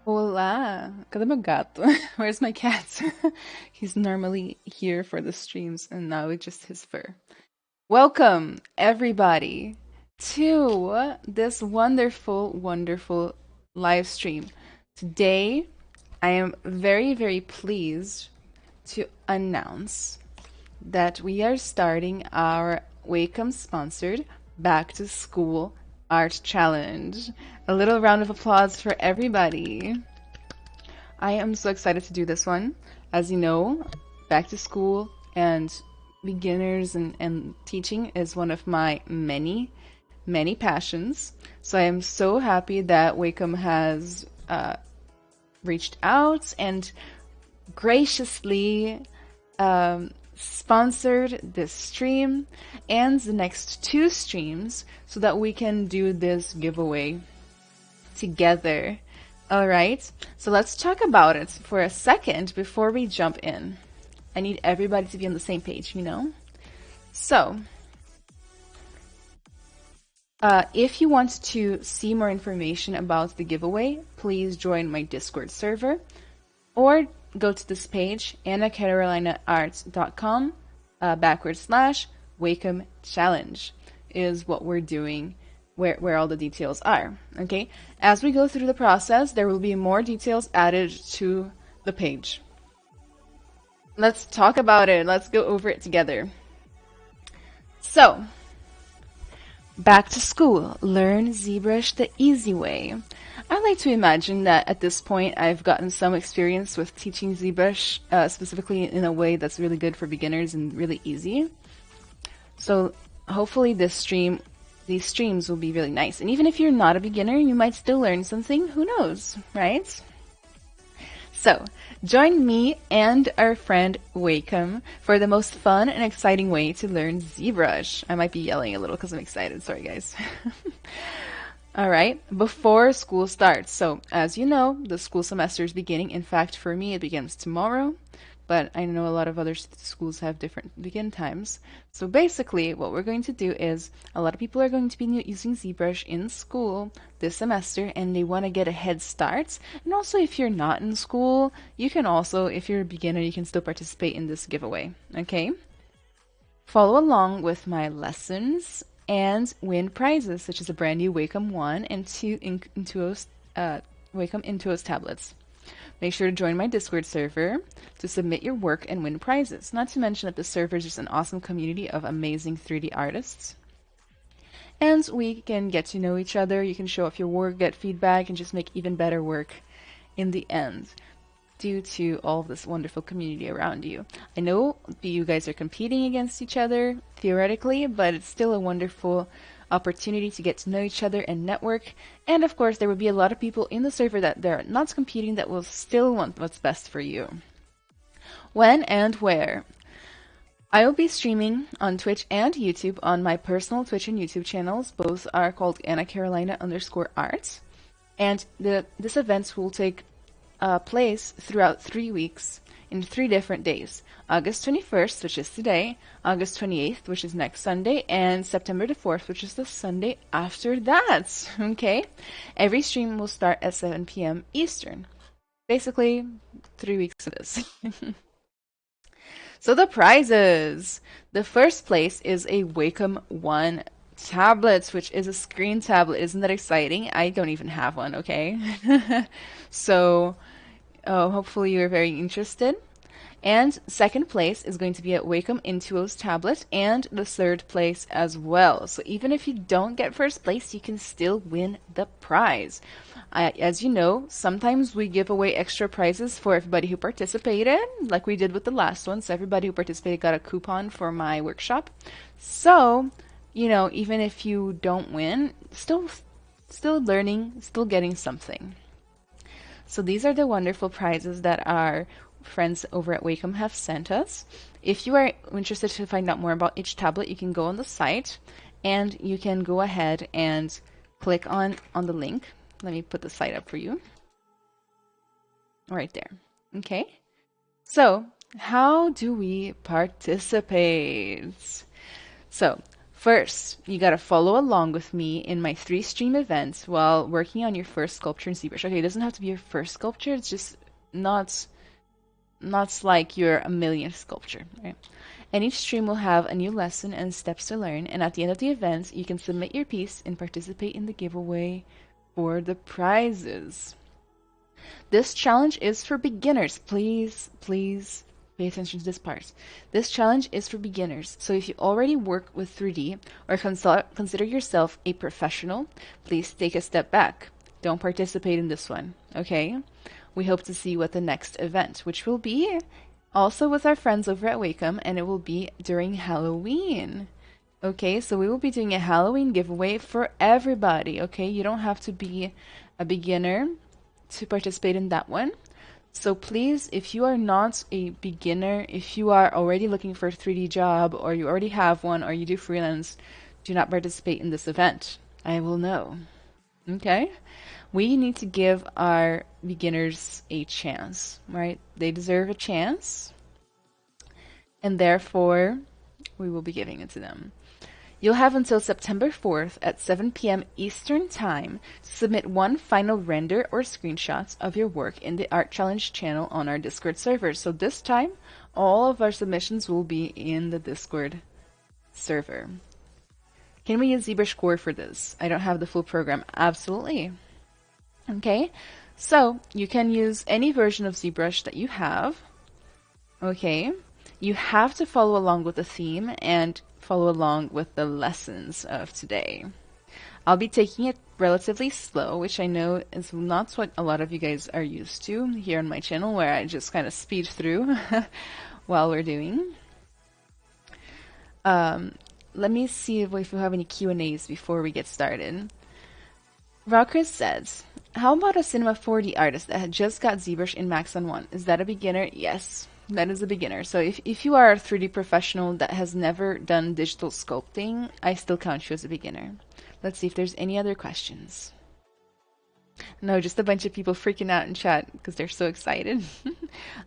Olá! Cadê meu gato? Where's my cat? He's normally here for the streams and now it's just his fur. Welcome, everybody, to this wonderful, wonderful live stream. Today, I am very, very pleased to announce that we are starting our Wacom sponsored Back to School Art Challenge. A little round of applause for everybody. I am so excited to do this one. As you know, back to school and beginners and teaching is one of my many, many passions. So I am so happy that Wacom has reached out and graciously sponsored this stream and the next two streams so that we can do this giveaway together. All right, so let's talk about it for a second before we jump in. I need everybody to be on the same page, you know? So, if you want to see more information about the giveaway, please join my Discord server or go to this page, annacarolinaarts.com / WacomChallenge is what we're doing, where all the details are. Okay, as we go through the process, there will be more details added to the page. Let's talk about it. Let's go over it together. So, back to school. Learn ZBrush the easy way. I like to imagine that at this point I've gotten some experience with teaching ZBrush, specifically in a way that's really good for beginners and really easy. So hopefully these streams will be really nice. And even if you're not a beginner, you might still learn something. Who knows, right? So, join me and our friend Wacom for the most fun and exciting way to learn ZBrush. I might be yelling a little because I'm excited. Sorry, guys. All right, before school starts. So, as you know, the school semester is beginning. In fact, for me, it begins tomorrow, but I know a lot of other schools have different begin times. So basically, what we're going to do is a lot of people are going to be using ZBrush in school this semester, and they want to get a head start. And also, if you're not in school, you can also, if you're a beginner, you can still participate in this giveaway, okay? Follow along with my lessons and win prizes, such as a brand new Wacom 1 and 2 Intuos, Wacom Intuos tablets. Make sure to join my Discord server to submit your work and win prizes. Not to mention that the server is just an awesome community of amazing 3D artists. And we can get to know each other. You can show off your work, get feedback, and just make even better work in the end due to all of this wonderful community around you. I know you guys are competing against each other, theoretically, but it's still a wonderful opportunity to get to know each other and network. And of course, there will be a lot of people in the server that they're not competing that will still want what's best for you. When and where? I will be streaming on Twitch and YouTube on my personal Twitch and YouTube channels. Both are called AnnaCarolina_Arts. And this event will take place throughout 3 weeks in 3 different days. August 21st, which is today, August 28th, which is next Sunday, and September the 4th, which is the Sunday after that. Okay? Every stream will start at 7 p.m. Eastern. Basically, 3 weeks it is. So the prizes. The first place is a Wacom 1 tablet, which is a screen tablet. Isn't that exciting? I don't even have one, okay? So hopefully you're very interested. And second place is going to be at Wacom Intuos tablet, and the third place as well. So even if you don't get first place, you can still win the prize. As you know, sometimes we give away extra prizes for everybody who participated, like we did with the last one. So everybody who participated got a coupon for my workshop. So, you know, even if you don't win, still learning, still getting something. So these are the wonderful prizes that our friends over at Wacom have sent us. If you are interested to find out more about each tablet, you can go on the site and you can go ahead and click on the link. Let me put the site up for you. Right there. Okay. So how do we participate? So First, you gotta follow along with me in my 3-stream event while working on your first sculpture in ZBrush. Okay, it doesn't have to be your first sculpture, it's just not like your 1,000,000th sculpture, right? And each stream will have a new lesson and steps to learn, and at the end of the event, you can submit your piece and participate in the giveaway for the prizes. This challenge is for beginners. Please, please pay attention to this part. This challenge is for beginners. So if you already work with 3D or consider yourself a professional, please take a step back. Don't participate in this one, okay? We hope to see you at the next event, which will be also with our friends over at Wacom, and it will be during Halloween. Okay, so we will be doing a Halloween giveaway for everybody, okay? You don't have to be a beginner to participate in that one. So please, if you are not a beginner, if you are already looking for a 3D job, or you already have one, or you do freelance, do not participate in this event. I will know. Okay? We need to give our beginners a chance, right? They deserve a chance, and therefore we will be giving it to them. You'll have until September 4th at 7 p.m. Eastern Time to submit one final render or screenshots of your work in the Art Challenge channel on our Discord server. So this time, all of our submissions will be in the Discord server. Can we use ZBrush Core for this? I don't have the full program. Absolutely. Okay, so you can use any version of ZBrush that you have. Okay, you have to follow along with the theme and follow along with the lessons of today. I'll be taking it relatively slow, which I know is not what a lot of you guys are used to here on my channel, where I just kind of speed through while we're doing. Let me see if we have any Q&As before we get started. Valkyrie says, how about a Cinema 4D artist that had just got ZBrush in Max on 1? Is that a beginner? Yes, that is a beginner. So if you are a 3D professional that has never done digital sculpting, I still count you as a beginner. Let's see if there's any other questions. No, just a bunch of people freaking out in chat because they're so excited.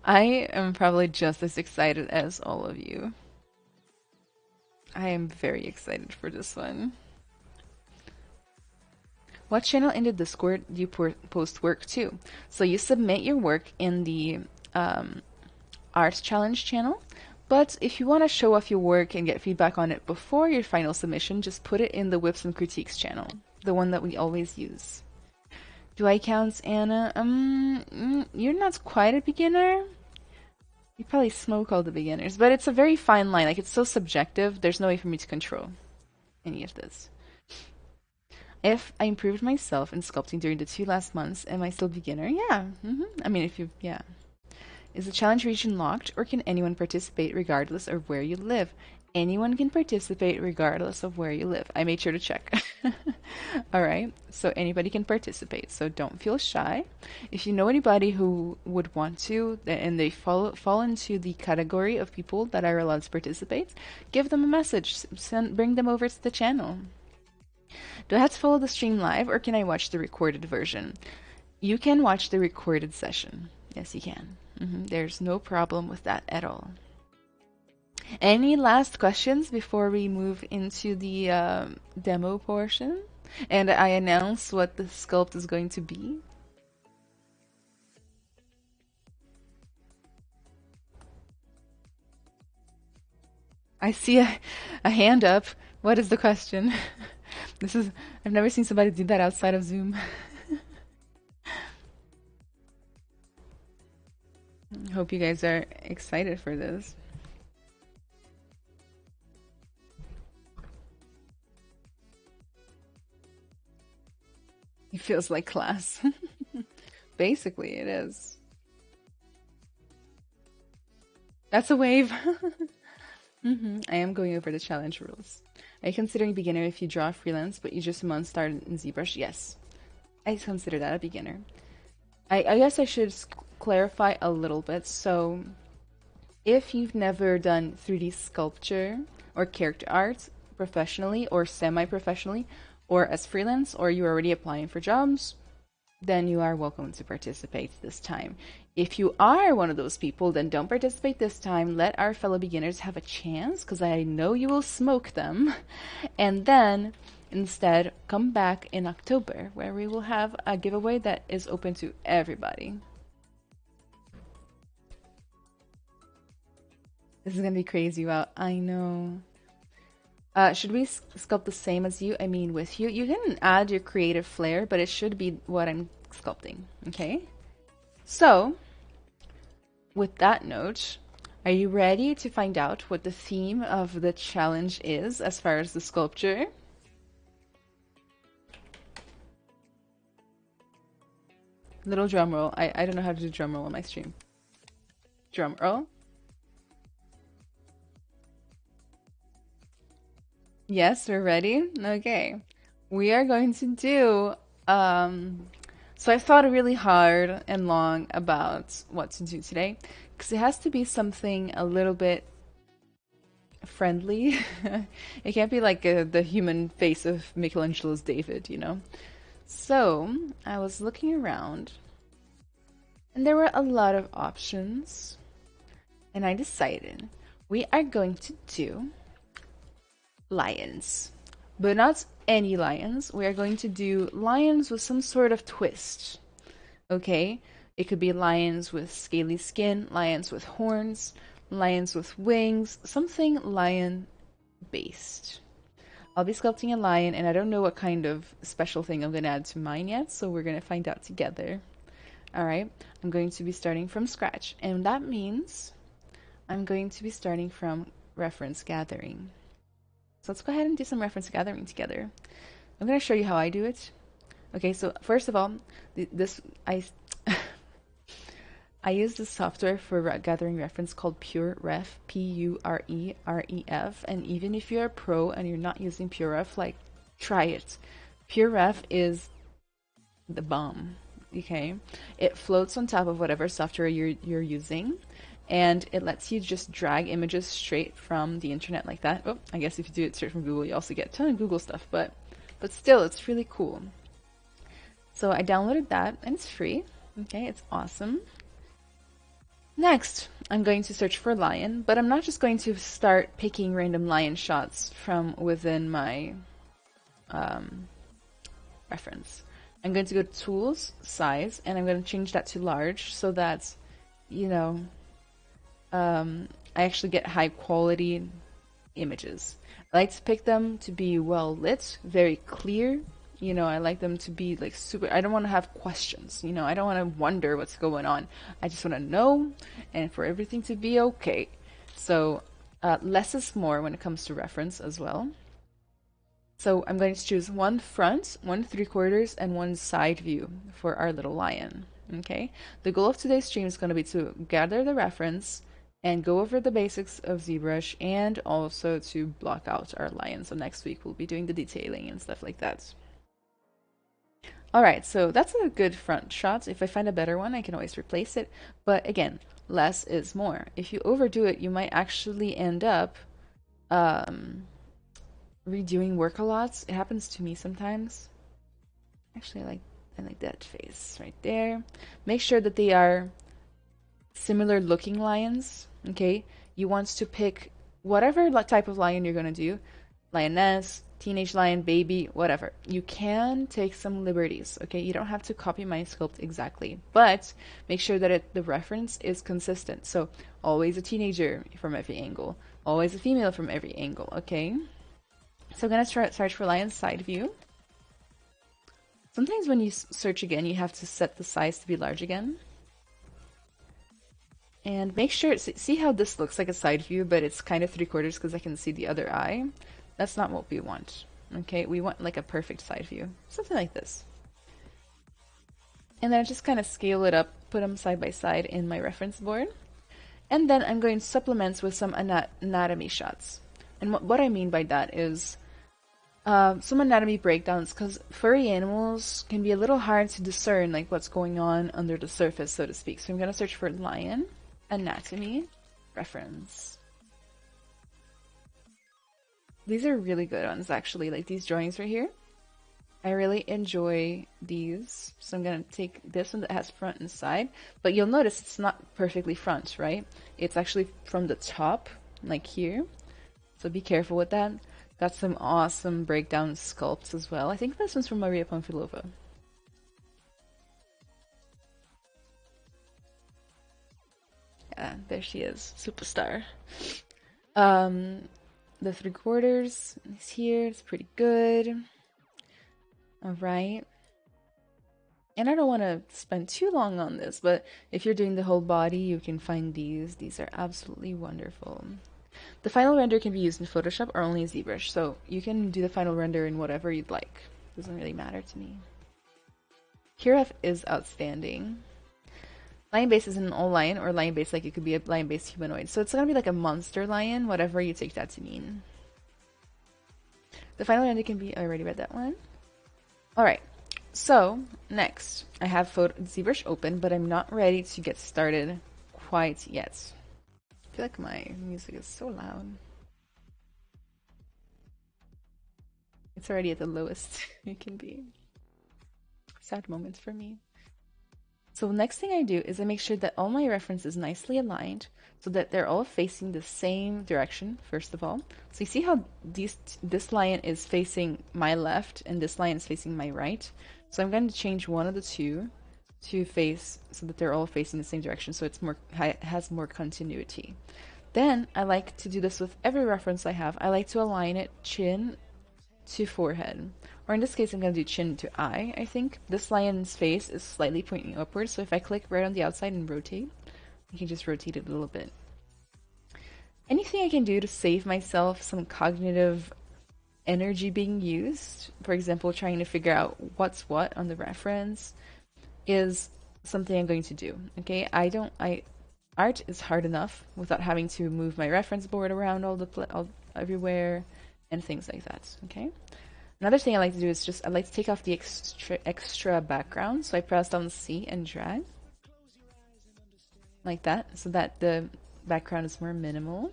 I am probably just as excited as all of you. I am very excited for this one. What channel in the Discord do you post work to? So you submit your work in the Art Challenge channel, but if you want to show off your work and get feedback on it before your final submission, just put it in the Whips and Critiques channel, the one that we always use. Do I count Anna? You're not quite a beginner. You probably smoke all the beginners, but it's a very fine line. Like, it's so subjective, there's no way for me to control any of this. If I improved myself in sculpting during the 2 last months, am I still beginner? Yeah. I mean, yeah. Is the challenge region locked, or can anyone participate regardless of where you live? Anyone can participate regardless of where you live. I made sure to check. All right, so anybody can participate, so don't feel shy. If you know anybody who would want to, and they fall into the category of people that are allowed to participate, give them a message. Bring them over to the channel. Do I have to follow the stream live, or can I watch the recorded version? You can watch the recorded session. Yes, you can. There's no problem with that at all. Any last questions before we move into the demo portion? And I announce what the sculpt is going to be? I see a hand up. What is the question? I've never seen somebody do that outside of Zoom. Hope you guys are excited for this. It feels like class. Basically, it is. That's a wave. I am going over the challenge rules. Are you considering beginner if you draw freelance, but you just month started in ZBrush? Yes. I consider that a beginner. I guess I should clarify a little bit. So, if you've never done 3D sculpture or character art professionally or semi-professionally, or as freelance, or you're already applying for jobs, then you are welcome to participate this time. If you are one of those people, then don't participate this time. Let our fellow beginners have a chance, because I know you will smoke them. And then instead, come back in October, where we will have a giveaway that is open to everybody. This is gonna be crazy. Wow, I know. Should we sculpt the same as you? I mean, with you. You can add your creative flair, but it should be what I'm sculpting, okay? So, with that note, are you ready to find out what the theme of the challenge is as far as the sculpture? Little drum roll. I don't know how to do drum roll on my stream. Drum roll. Yes, we're ready? Okay. We are going to do, so I thought really hard and long about what to do today, because it has to be something a little bit friendly. It can't be like the human face of Michelangelo's David, you know? So, I was looking around, and there were a lot of options, and I decided we are going to do lions, but not any lions. We are going to do lions with some sort of twist. Okay? It could be lions with scaly skin, lions with horns, lions with wings, something lion based. I'll be sculpting a lion, and I don't know what kind of special thing I'm going to add to mine yet, so we're going to find out together. Alright? I'm going to be starting from scratch, and that means I'm going to be starting from reference gathering. So let's go ahead and do some reference gathering together. I'm going to show you how I do it. Okay, so first of all, I use this software for gathering reference called PureRef, P-U-R-E-R-E-F. And even if you're a pro and you're not using PureRef, like, try it. PureRef is the bomb. Okay, it floats on top of whatever software you're using. And it lets you just drag images straight from the internet like that. Oh, I guess if you do it straight from Google, you also get a ton of Google stuff, but still, it's really cool. So I downloaded that, and it's free. Okay, it's awesome. Next, I'm going to search for lion, but I'm not just going to start picking random lion shots from within my reference. I'm going to go to Tools, Size, and I'm going to change that to large so that, you know, I actually get high quality images. I like to pick them to be well lit, very clear. You know, I like them to be like super, I don't want to have questions, you know, I don't want to wonder what's going on. I just want to know and for everything to be okay. So less is more when it comes to reference as well. So I'm going to choose one front, one 3/4, and one side view for our little lion. Okay. The goal of today's stream is going to be to gather the reference and go over the basics of ZBrush and also to block out our lion. So next week we'll be doing the detailing and stuff like that. Alright, so that's a good front shot. If I find a better one, I can always replace it. But again, less is more. If you overdo it, you might actually end up redoing work a lot. It happens to me sometimes. Actually, I like that face right there. Make sure that they are similar looking lions, okay? You want to pick whatever type of lion you're going to do. Lioness, teenage lion, baby, whatever. You can take some liberties, okay? You don't have to copy my sculpt exactly, but make sure that the reference is consistent. So always a teenager from every angle, always a female from every angle, okay? So I'm going to search for lion side view. Sometimes when you search again, you have to set the size to be large again. And make sure, see how this looks like a side view, but it's kind of 3/4 because I can see the other eye. That's not what we want, okay? We want like a perfect side view, something like this. And then I just kind of scale it up, put them side by side in my reference board. And then I'm going to supplement with some anatomy shots. And what I mean by that is some anatomy breakdowns, because furry animals can be a little hard to discern like what's going on under the surface, so to speak. So I'm going to search for lion, anatomy, reference. These are really good ones, actually, like these drawings right here. I really enjoy these. So I'm going to take this one that has front and side, but you'll notice it's not perfectly front, right? It's actually from the top, like here. So be careful with that. Got some awesome breakdown sculpts as well. I think this one's from Maria Pamfilova. Yeah, there she is, superstar. The 3/4 is here. It's pretty good. All right. And I don't want to spend too long on this, but if you're doing the whole body, you can find these. These are absolutely wonderful. The final render can be used in Photoshop or only in ZBrush, so you can do the final render in whatever you'd like. Doesn't really matter to me. Kiref is outstanding. Lion base isn't an all lion or lion base, like it could be a lion based humanoid. So it's gonna be like a monster lion, whatever you take that to mean. The final render can be, I already read that one. Alright, so next I have ZBrush open, but I'm not ready to get started quite yet. I feel like my music is so loud. It's already at the lowest it can be. Sad moments for me. So next thing I do is I make sure that all my references nicely aligned so that they're all facing the same direction, first of all. So you see how this lion is facing my left and this lion is facing my right. So I'm going to change one of the two to face so that they're all facing the same direction, so it's has more continuity. Then I like to do this with every reference I have. I like to align it chin to forehead. Or in this case, I'm going to do chin to eye, I think. This lion's face is slightly pointing upwards, so if I click right on the outside and rotate, you can just rotate it a little bit. Anything I can do to save myself some cognitive energy being used, for example, trying to figure out what's what on the reference, is something I'm going to do, okay? Art is hard enough without having to move my reference board around everywhere and things like that, okay? Another thing I like to do is I like to take off the extra background. So I press down C and drag like that, so that the background is more minimal.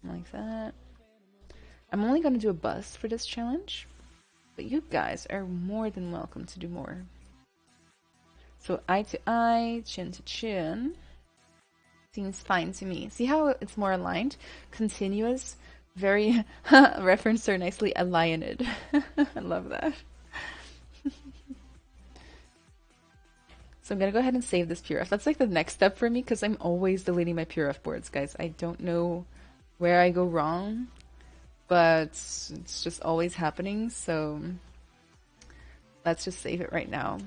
Like that. I'm only going to do a bust for this challenge, but you guys are more than welcome to do more. So eye to eye, chin to chin. Seems fine to me. See how it's more aligned? Continuous. Very referenced or nicely aligned. I love that. So I'm gonna go ahead and save this PRF. That's like the next step for me because I'm always deleting my PRF boards, guys. I don't know where I go wrong, but it's just always happening. So let's just save it right now.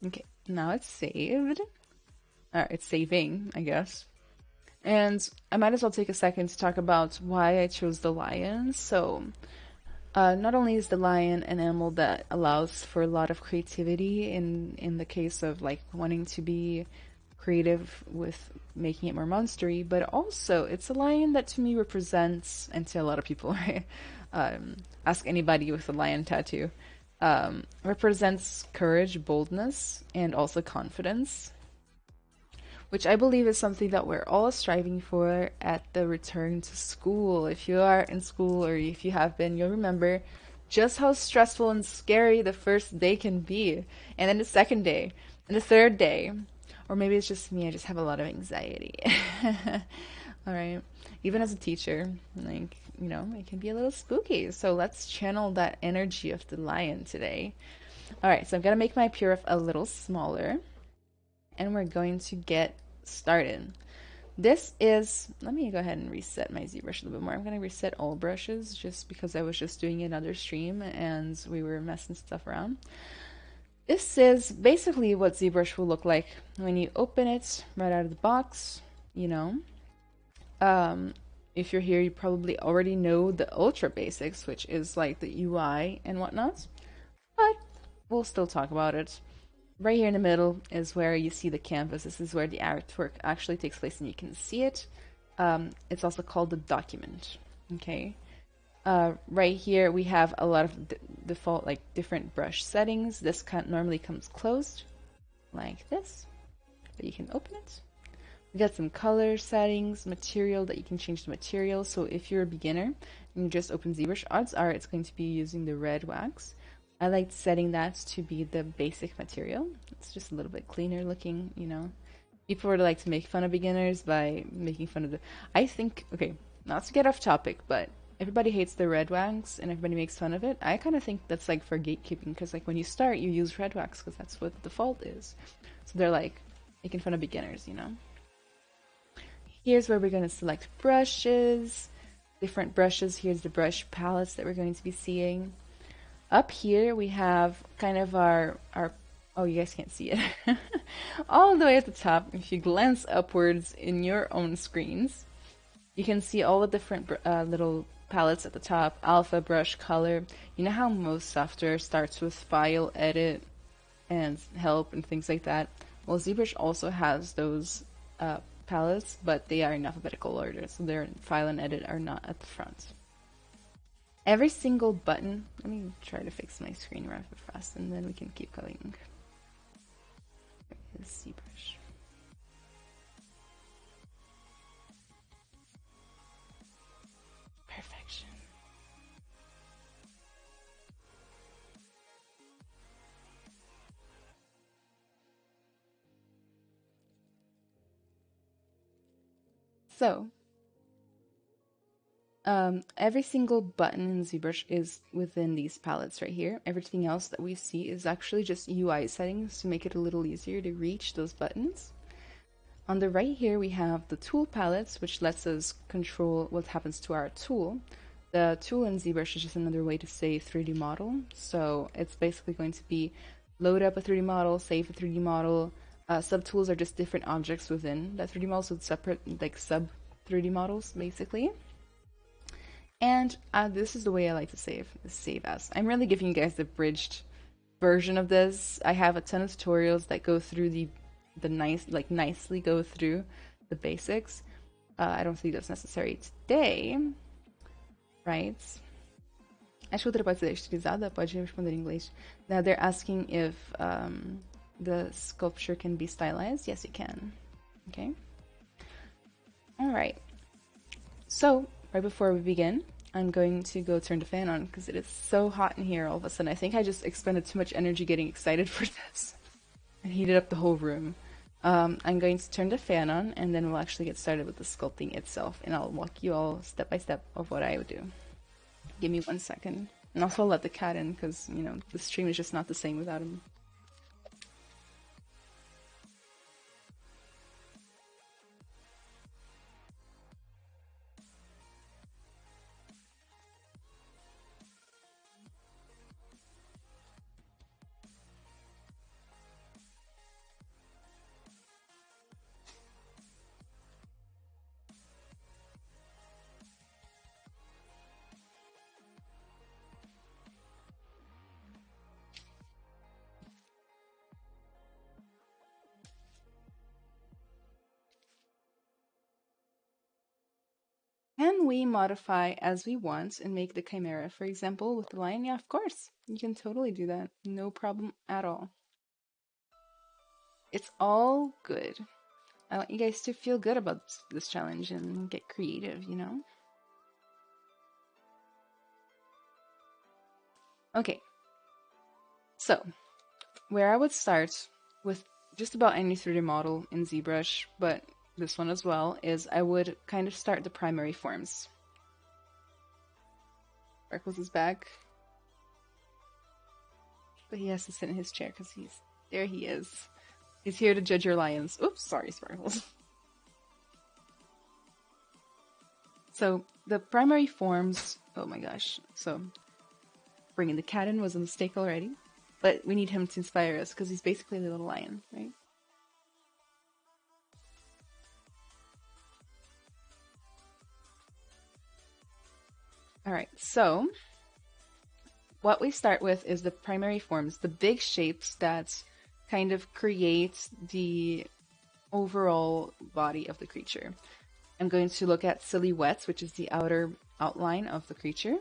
Okay, now it's saved. It's saving, I guess. And I might as well take a second to talk about why I chose the lion. So, not only is the lion an animal that allows for a lot of creativity in the case of like wanting to be creative with making it more monstery, but also it's a lion that to me represents, and to a lot of people, right? Ask anybody with a lion tattoo. Represents courage, boldness, and also confidence, which I believe is something that we're all striving for at the return to school. If you are in school or if you have been, you'll remember just how stressful and scary the first day can be, and then the second day, and the third day. Or maybe it's just me, I just have a lot of anxiety. All right. Even as a teacher, like, you know, it can be a little spooky. So let's channel that energy of the lion today. All right, so I'm going to make my PRF a little smaller, and we're going to get started. This is, let me go ahead and reset my ZBrush a little bit more. I'm going to reset all brushes just because I was just doing another stream and we were messing stuff around. This is basically what ZBrush will look like when you open it right out of the box, you know. If you're here, you probably already know the ultra basics, which is like the UI and whatnot, but we'll still talk about it. Right here in the middle is where you see the canvas. This is where the artwork actually takes place and you can see it. It's also called the document, okay? Right here we have a lot of default like different brush settings. This normally comes closed like this, but you can open it. We got some color settings, material that you can change the material. So if you're a beginner and you just open ZBrush, odds are it's going to be using the red wax. I like setting that to be the basic material. It's just a little bit cleaner looking, you know. People would like to make fun of beginners by making fun of the... I think, okay, not to get off topic, but everybody hates the red wax and everybody makes fun of it. I kind of think that's like for gatekeeping, because like when you start, you use red wax because that's what the default is. So they're like making fun of beginners, you know. Here's where we're going to select brushes, different brushes. Here's the brush palettes that we're going to be seeing. Up here we have kind of our oh, you guys can't see it. All the way at the top, if you glance upwards in your own screens, you can see all the different little palettes at the top. Alpha, brush, color. You know how most software starts with file, edit, and help and things like that? Well, ZBrush also has those palettes, but they are in alphabetical order, so their file and edit are not at the front. Every single button, let me try to fix my screen rather fast and then we can keep going. ZBrush. Perfection. So, every single button in ZBrush is within these palettes right here. Everything else that we see is actually just UI settings to make it a little easier to reach those buttons. On the right here, we have the tool palettes, which lets us control what happens to our tool. The tool in ZBrush is just another way to say 3D model. So it's basically going to be load up a 3D model, save a 3D model. Subtools are just different objects within that 3D model, so it's separate, like sub 3D models, basically. And this is the way I like to save as. I'm really giving you guys the abridged version of this. I have a ton of tutorials that go through nicely go through the basics. I don't think that's necessary today, right? Acho que outra pode ser estilizada, pode responder em inglês. Now they're asking if the sculpture can be stylized. Yes, it can. Okay. All right. So right before we begin, I'm going to go turn the fan on because it is so hot in here all of a sudden. I think I just expended too much energy getting excited for this and heated up the whole room. I'm going to turn the fan on and then we'll actually get started with the sculpting itself, and I'll walk you all step by step of what I would do. Give me 1 second. And also I'll let the cat in because, you know, the stream is just not the same without him. Can we modify as we want and make the chimera, for example, with the lion? Yeah, of course. You can totally do that. No problem at all. It's all good. I want you guys to feel good about this challenge and get creative, you know? Okay. So, where I would start with just about any 3D model in ZBrush, but this one as well, is I would kind of start the primary forms. Sparkles is back. But he has to sit in his chair because there he is. He's here to judge your lions. Oops, sorry, Sparkles. So the primary forms, oh my gosh. So bringing the cat in was a mistake already, but we need him to inspire us because he's basically the little lion, right? All right, so what we start with is the primary forms, the big shapes that kind of create the overall body of the creature. I'm going to look at silhouettes, which is the outer outline of the creature.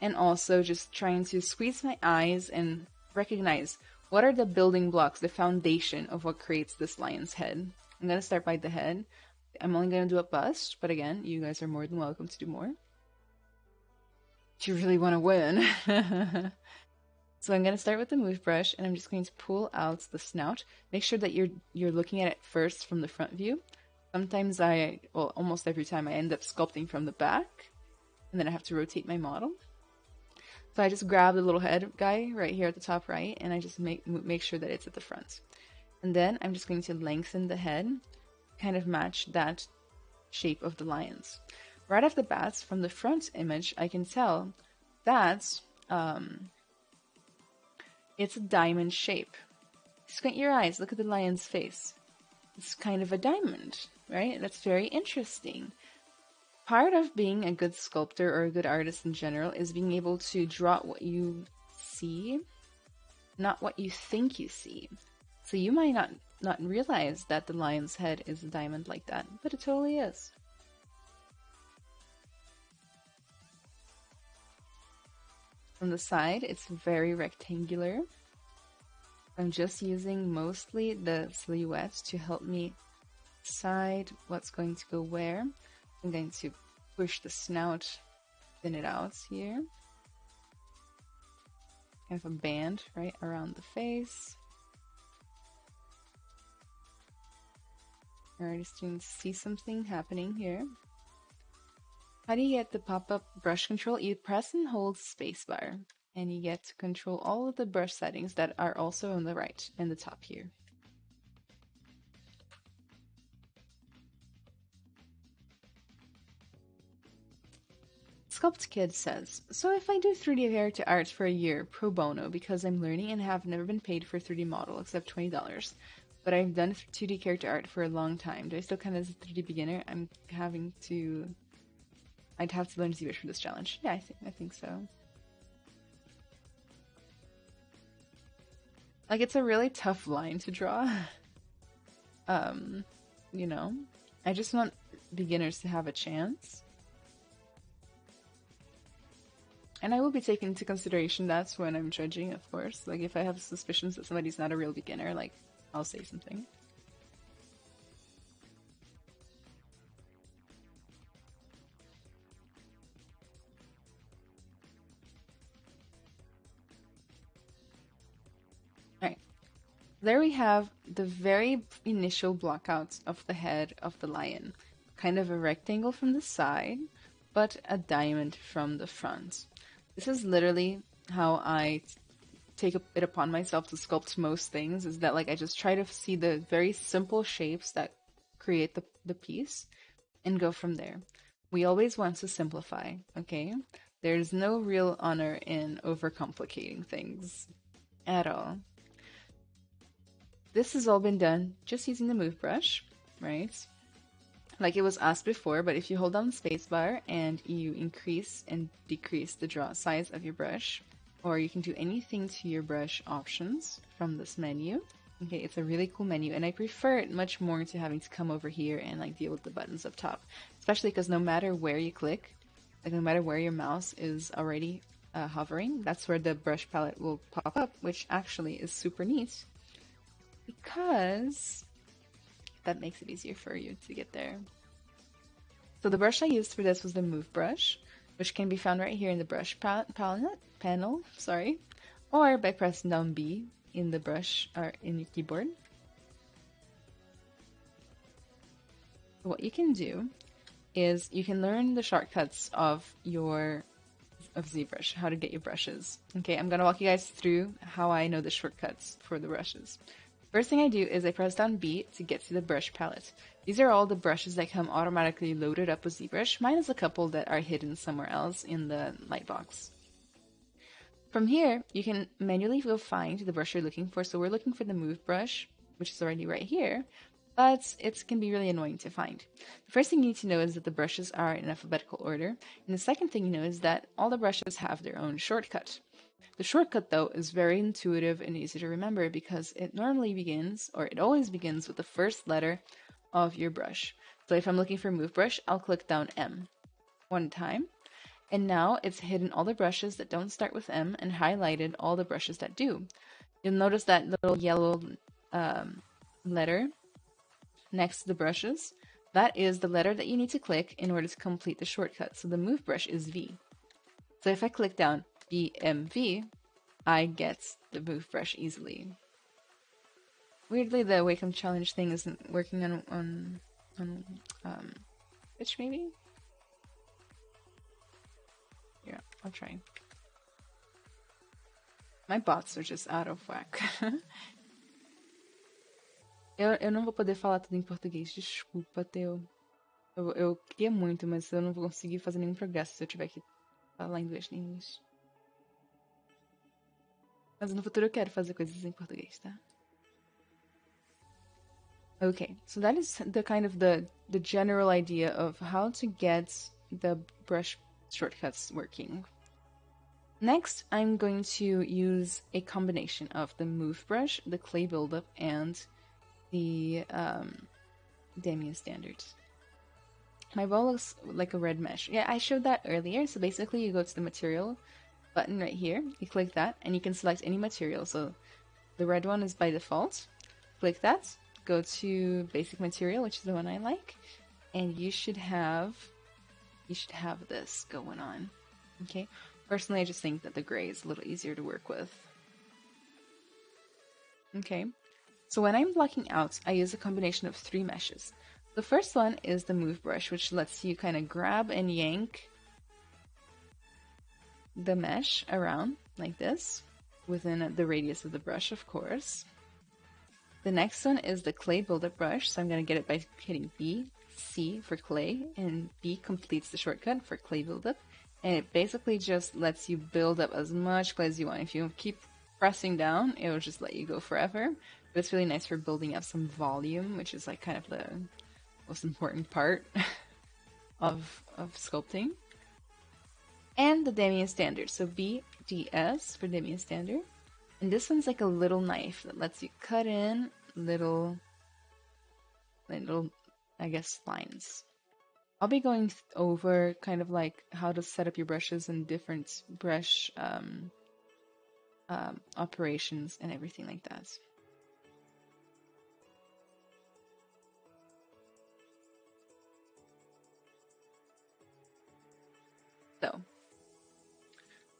and also just trying to squeeze my eyes and recognize what are the building blocks, the foundation of what creates this lion's head. I'm going to start by the head. I'm only going to do a bust, but again, you guys are more than welcome to do more. Do you really want to win? So I'm going to start with the move brush, and I'm just going to pull out the snout. Make sure that you're looking at it first from the front view. Sometimes well, almost every time I end up sculpting from the back, and then I have to rotate my model. So I just grab the little head guy right here at the top right, and I just make sure that it's at the front. And then I'm just going to lengthen the head, kind of match that shape of the lions. Right off the bat, from the front image, I can tell that it's a diamond shape. Squint your eyes, look at the lion's face. It's kind of a diamond, right? That's very interesting. Part of being a good sculptor or a good artist in general is being able to draw what you see, not what you think you see. So you might not realize that the lion's head is a diamond like that, but it totally is. From the side, it's very rectangular. I'm just using mostly the silhouettes to help me decide what's going to go where. I'm going to push the snout, thin it out here. Kind of a band right around the face. Alright, just going to see something happening here. How do you get the pop-up brush control? You press and hold spacebar, and you get to control all of the brush settings that are also on the right and the top here. Sculpt Kid says, so if I do 3D character art for a year pro bono because I'm learning and have never been paid for a 3D model except $20, but I've done 2D character art for a long time, do I still count as a 3D beginner? I'd have to learn ZBrush for this challenge. Yeah, I think so. Like, it's a really tough line to draw. You know, I just want beginners to have a chance. And I will be taking into consideration that's when I'm judging, of course. Like, if I have suspicions that somebody's not a real beginner, like, I'll say something. Alright, there we have the very initial blockouts of the head of the lion. Kind of a rectangle from the side, but a diamond from the front. This is literally how I take it upon myself to sculpt most things, is that like I just try to see the very simple shapes that create the piece and go from there. We always want to simplify, okay? There's no real honor in overcomplicating things at all. This has all been done just using the move brush, right? Like it was asked before, but if you hold down the spacebar and you increase and decrease the draw size of your brush, or you can do anything to your brush options from this menu. Okay, it's a really cool menu, and I prefer it much more to having to come over here and like deal with the buttons up top, especially because no matter where you click, like no matter where your mouse is already hovering, that's where the brush palette will pop up, which actually is super neat because that makes it easier for you to get there. So the brush I used for this was the move brush, which can be found right here in the brush panel, sorry, or by pressing down B in the brush or in your keyboard. What you can do is you can learn the shortcuts of ZBrush, how to get your brushes. Okay, I'm gonna walk you guys through how I know the shortcuts for the brushes. First thing I do is I press down B to get to the brush palette. These are all the brushes that come automatically loaded up with ZBrush, minus a couple that are hidden somewhere else in the lightbox. From here, you can manually go find the brush you're looking for. So we're looking for the move brush, which is already right here, but it can be really annoying to find. The first thing you need to know is that the brushes are in alphabetical order, and the second thing you know is that all the brushes have their own shortcut. The shortcut, though, is very intuitive and easy to remember because it normally begins, or it always begins, with the first letter of your brush. So if I'm looking for move brush, I'll click down M one time, And now it's hidden all the brushes that don't start with M and highlighted all the brushes that do. You'll notice that little yellow letter next to the brushes. That is the letter that you need to click in order to complete the shortcut. So the move brush is V. So if I click down BMV, I get the move brush easily. Weirdly, the Wacom Challenge thing isn't working on Twitch, maybe? Yeah, I'll try. My bots are just out of whack. eu não vou poder falar tudo em português, desculpa, Teu. Eu queria muito, mas eu não vou conseguir fazer nenhum progresso se eu tiver que falar inglês nem inglês. Mas no futuro eu quero fazer coisas em português, tá? Okay, so that is the kind of the general idea of how to get the brush shortcuts working. Next, I'm going to use a combination of the move brush, the clay buildup, and the Damien standard. My ball looks like a red mesh. Yeah, I showed that earlier. So basically you go to the material button right here, you click that, and you can select any material. So the red one is by default. Click that, go to basic material, which is the one I like, and you should have this going on. Okay. Personally, I just think that the gray is a little easier to work with. Okay. So when I'm blocking out, I use a combination of 3 meshes. The first one is the move brush, which lets you kind of grab and yank the mesh around like this, within the radius of the brush, of course. The next one is the clay buildup brush, so I'm going to get it by hitting B, C for clay, and B completes the shortcut for clay buildup, and it basically just lets you build up as much clay as you want. If you keep pressing down, it will just let you go forever, but it's really nice for building up some volume, which is like kind of the most important part of sculpting. And the Damien standard, so BDS for Damien standard. And this one's like a little knife that lets you cut in little, I guess, lines. I'll be going over kind of like how to set up your brushes and different brush operations and everything like that. So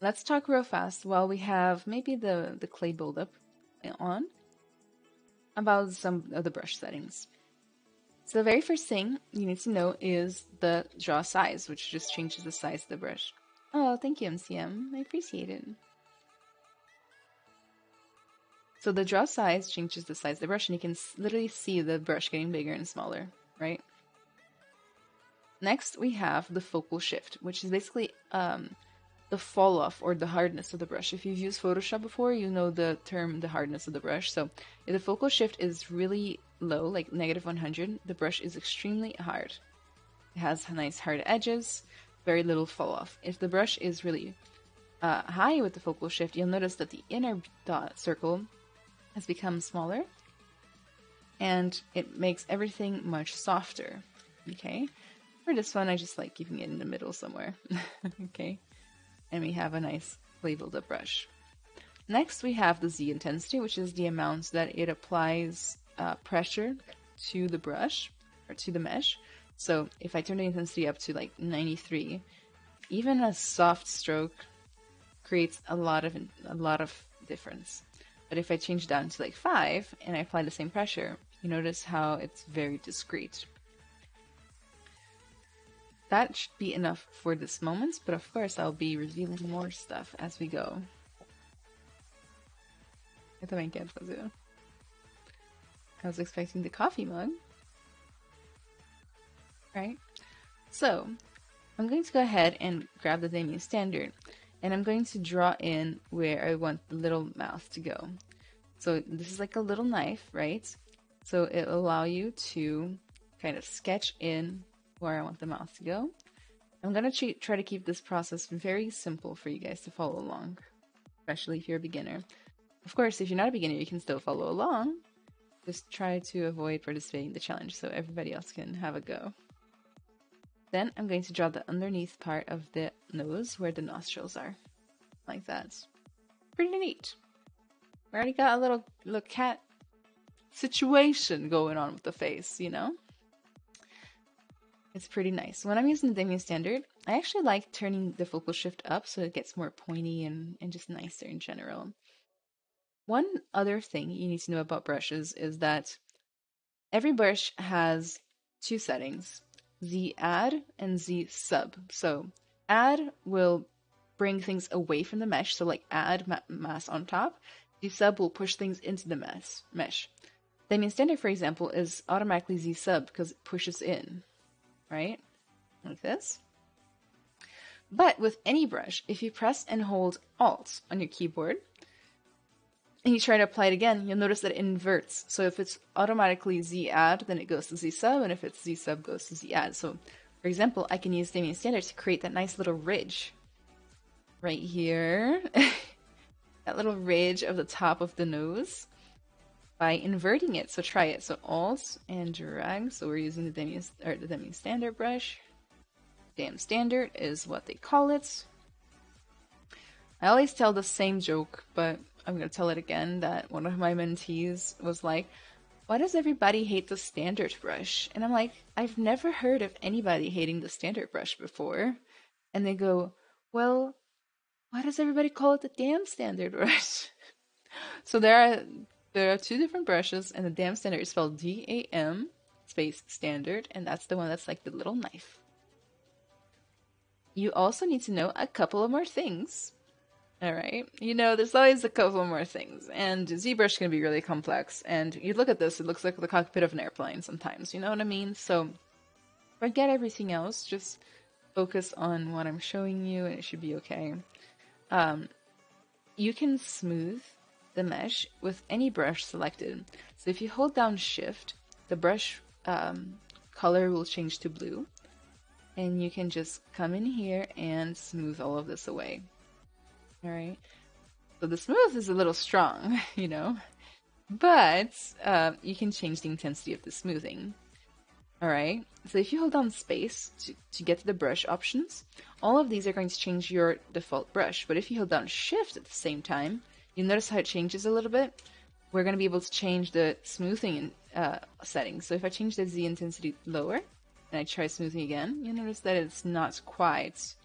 let's talk real fast while we have maybe the clay buildup on about some of the brush settings. So the very first thing you need to know is the draw size, which just changes the size of the brush. Oh, thank you, MCM. I appreciate it. So the draw size changes the size of the brush, and you can literally see the brush getting bigger and smaller, right? Next, we have the focal shift, which is basically the fall off or the hardness of the brush. If you've used Photoshop before, you know the term the hardness of the brush. So if the focal shift is really low, like -100, the brush is extremely hard. It has nice hard edges, very little fall off. If the brush is really high with the focal shift, you'll notice that the inner dot circle has become smaller and it makes everything much softer. Okay. For this one, I just like keeping it in the middle somewhere. Okay. And we have a nice clay buildup brush. Next, we have the Z intensity, which is the amount that it applies pressure to the brush or to the mesh. So if I turn the intensity up to like 93, even a soft stroke creates a lot of difference. But if I change down to like 5 and I apply the same pressure, you notice how it's very discreet. That should be enough for this moment, but of course I'll be revealing more stuff as we go. Eu também quero fazer. I was expecting the coffee mug. Right? So, I'm going to go ahead and grab the Damien standard, and I'm going to draw in where I want the little mouth to go. So this is like a little knife, right? So it'll allow you to kind of sketch in where I want the mouth to go. I'm going to try to keep this process very simple for you guys to follow along, especially if you're a beginner. Of course, if you're not a beginner, you can still follow along. Just try to avoid participating in the challenge so everybody else can have a go. Then I'm going to draw the underneath part of the nose where the nostrils are, like that. Pretty neat. We already got a little cat situation going on with the face, you know? It's pretty nice. When I'm using the Demi Standard, I actually like turning the focal shift up so it gets more pointy and just nicer in general. One other thing you need to know about brushes is that every brush has two settings, Z add and Z sub. So add will bring things away from the mesh, so like add mass on top. Z sub will push things into the mesh. Demi Standard, for example, is automatically Z sub because it pushes in, right? Like this. But with any brush, if you press and hold Alt on your keyboard, and you try to apply it again, you'll notice that it inverts. So if it's automatically Z add, then it goes to Z sub, and if it's Z sub, goes to Z add. So, for example, I can use Demi Standard to create that nice little ridge right here, that little ridge of the top of the nose by inverting it. So try it. So Alt and drag. So we're using the Demi Standard brush. Damn Standard is what they call it. I always tell the same joke, but I'm going to tell it again, that one of my mentees was like, why does everybody hate the standard brush? And I'm like, I've never heard of anybody hating the standard brush before. And they go, well, why does everybody call it the damn standard brush? So there are two different brushes, and the damn standard is spelled DAM space standard, and that's the one that's like the little knife. You also need to know a couple of more things. All right, you know, there's always a couple more things, and ZBrush can be really complex, and you look at this, it looks like the cockpit of an airplane sometimes, you know what I mean? So forget everything else, just focus on what I'm showing you, and it should be okay. You can smooth the mesh with any brush selected. So if you hold down Shift, the brush color will change to blue, and you can just come in here and smooth all of this away. Alright, so the smooth is a little strong, you know, but you can change the intensity of the smoothing. Alright, so if you hold down space to get to the brush options, all of these are going to change your default brush, but if you hold down Shift at the same time, you'll notice how it changes a little bit. We're going to be able to change the smoothing settings. So if I change the Z intensity lower, and I try smoothing again, you'll notice that it's not quite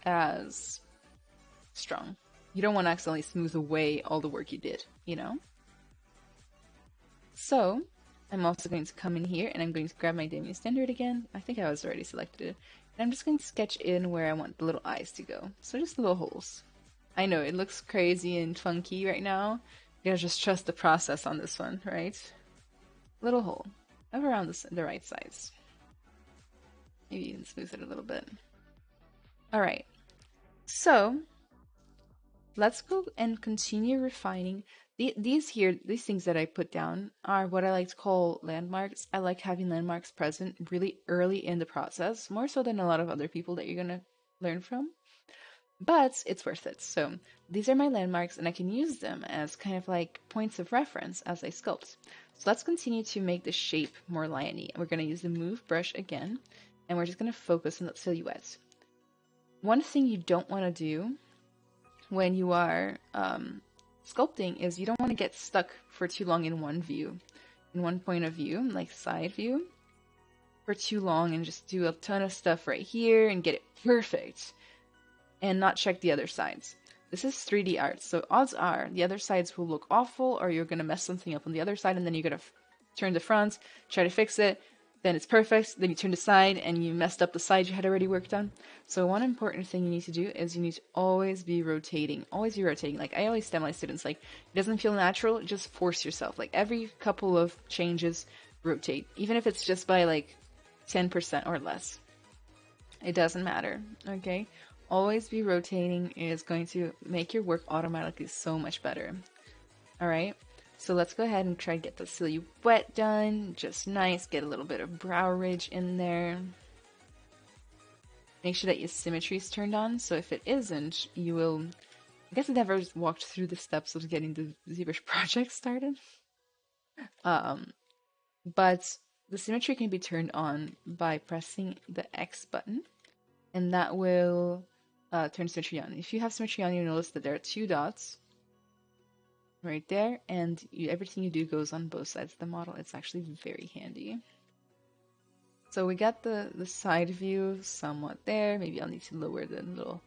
as strong. You don't want to accidentally smooth away all the work you did, you know? So I'm also going to come in here and I'm going to grab my Demi Standard again. I think I was already selected it. And I'm just going to sketch in where I want the little eyes to go. So just little holes. I know it looks crazy and funky right now. You gotta just trust the process on this one, right? Little hole of around the right size. Maybe even smooth it a little bit. Alright. So let's go and continue refining. These things that I put down are what I like to call landmarks. I like having landmarks present really early in the process, more so than a lot of other people that you're going to learn from. But it's worth it. So these are my landmarks, and I can use them as kind of like points of reference as I sculpt. So let's continue to make the shape more liony. We're going to use the move brush again, and we're just going to focus on the silhouette. One thing you don't want to do when you are sculpting is you don't want to get stuck for too long in one view, in one point of view, like side view, for too long and just do a ton of stuff right here and get it perfect and not check the other sides. This is 3D art, so odds are the other sides will look awful, or you're going to mess something up on the other side, and then you're going to turn the front, try to fix it, then it's perfect, then you turn the side and you messed up the side you had already worked on. So one important thing you need to do is you need to always be rotating. Like I always tell my students, like, it doesn't feel natural, just force yourself. Like every couple of changes, rotate. Even if it's just by like 10% or less. It doesn't matter, okay? Always be rotating. It is going to make your work automatically so much better. Alright? So let's go ahead and try to get the silhouette done. Just nice. Get a little bit of brow ridge in there. Make sure that your symmetry is turned on. So if it isn't, you will... I guess I never walked through the steps of getting the ZBrush project started. But the symmetry can be turned on by pressing the X button, and that will turn symmetry on. If you have symmetry on, you notice that there are two dots right there, and everything you do goes on both sides of the model. It's actually very handy. So we got the side view somewhat there. Maybe I'll need to lower the little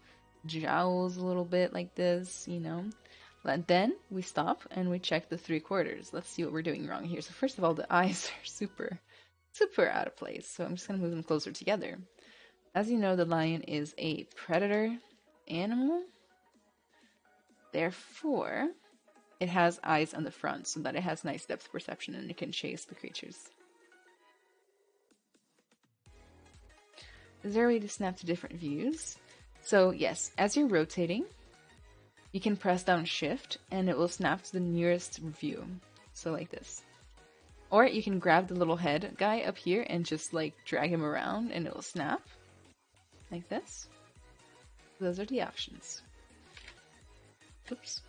jowls a little bit like this, you know. But then we stop and we check the 3/4. Let's see what we're doing wrong here. So first of all, the eyes are super out of place. So I'm just gonna move them closer together. As you know, the lion is a predator animal. Therefore, it has eyes on the front so that it has nice depth perception and it can chase the creatures. Is there a way to snap to different views? So yes, as you're rotating, you can press down shift and it will snap to the nearest view. So like this. Or you can grab the little head guy up here and just like drag him around and it will snap. Like this. Those are the options. Oops.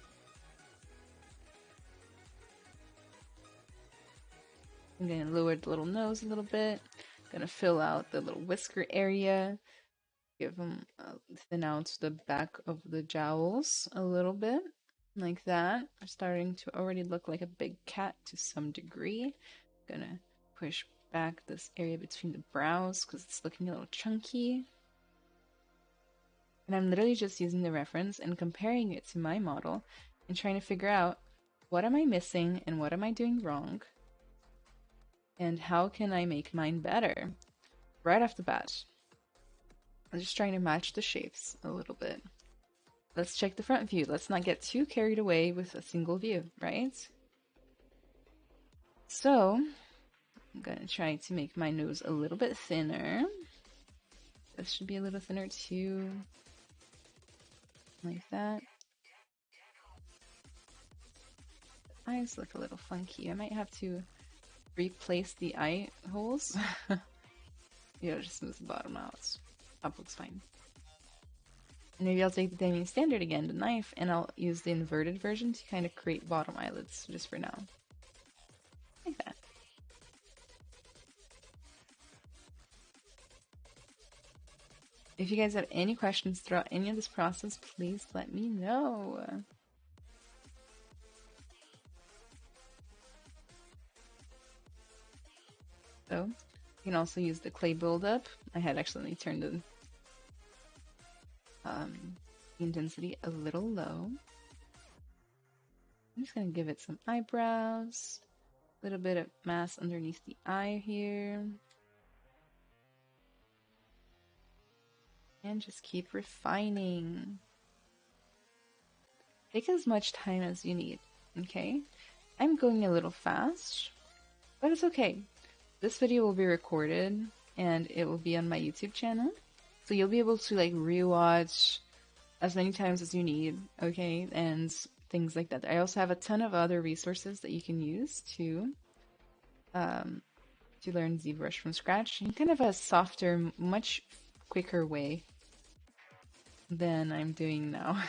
I'm going to lower the little nose a little bit. Going to fill out the little whisker area. Give them thin out the back of the jowls a little bit. Like that. They're starting to already look like a big cat to some degree. Going to push back this area between the brows because it's looking a little chunky. And I'm literally just using the reference and comparing it to my model and trying to figure out what am I missing and what am I doing wrong and how can I make mine better right off the bat. I'm just trying to match the shapes a little bit. Let's check the front view. Let's not get too carried away with a single view, right? So I'm going to try to make my nose a little bit thinner. This should be a little thinner too. Like that. The eyes look a little funky. I might have to replace the eye holes. Yeah, just smooth the bottom out. Top looks fine. And maybe I'll take the Damien Standard again, the knife, and I'll use the inverted version to kind of create bottom eyelids just for now. Like that. If you guys have any questions throughout any of this process, please let me know. So, you can also use the clay buildup. I had accidentally turned the intensity a little low. I'm just going to give it some eyebrows, a little bit of mass underneath the eye here. And just keep refining. Take as much time as you need, okay? I'm going a little fast, but it's okay. This video will be recorded and it will be on my YouTube channel. So you'll be able to like rewatch as many times as you need, okay? And things like that. I also have a ton of other resources that you can use to learn ZBrush from scratch in kind of a softer, much quicker way than I'm doing now.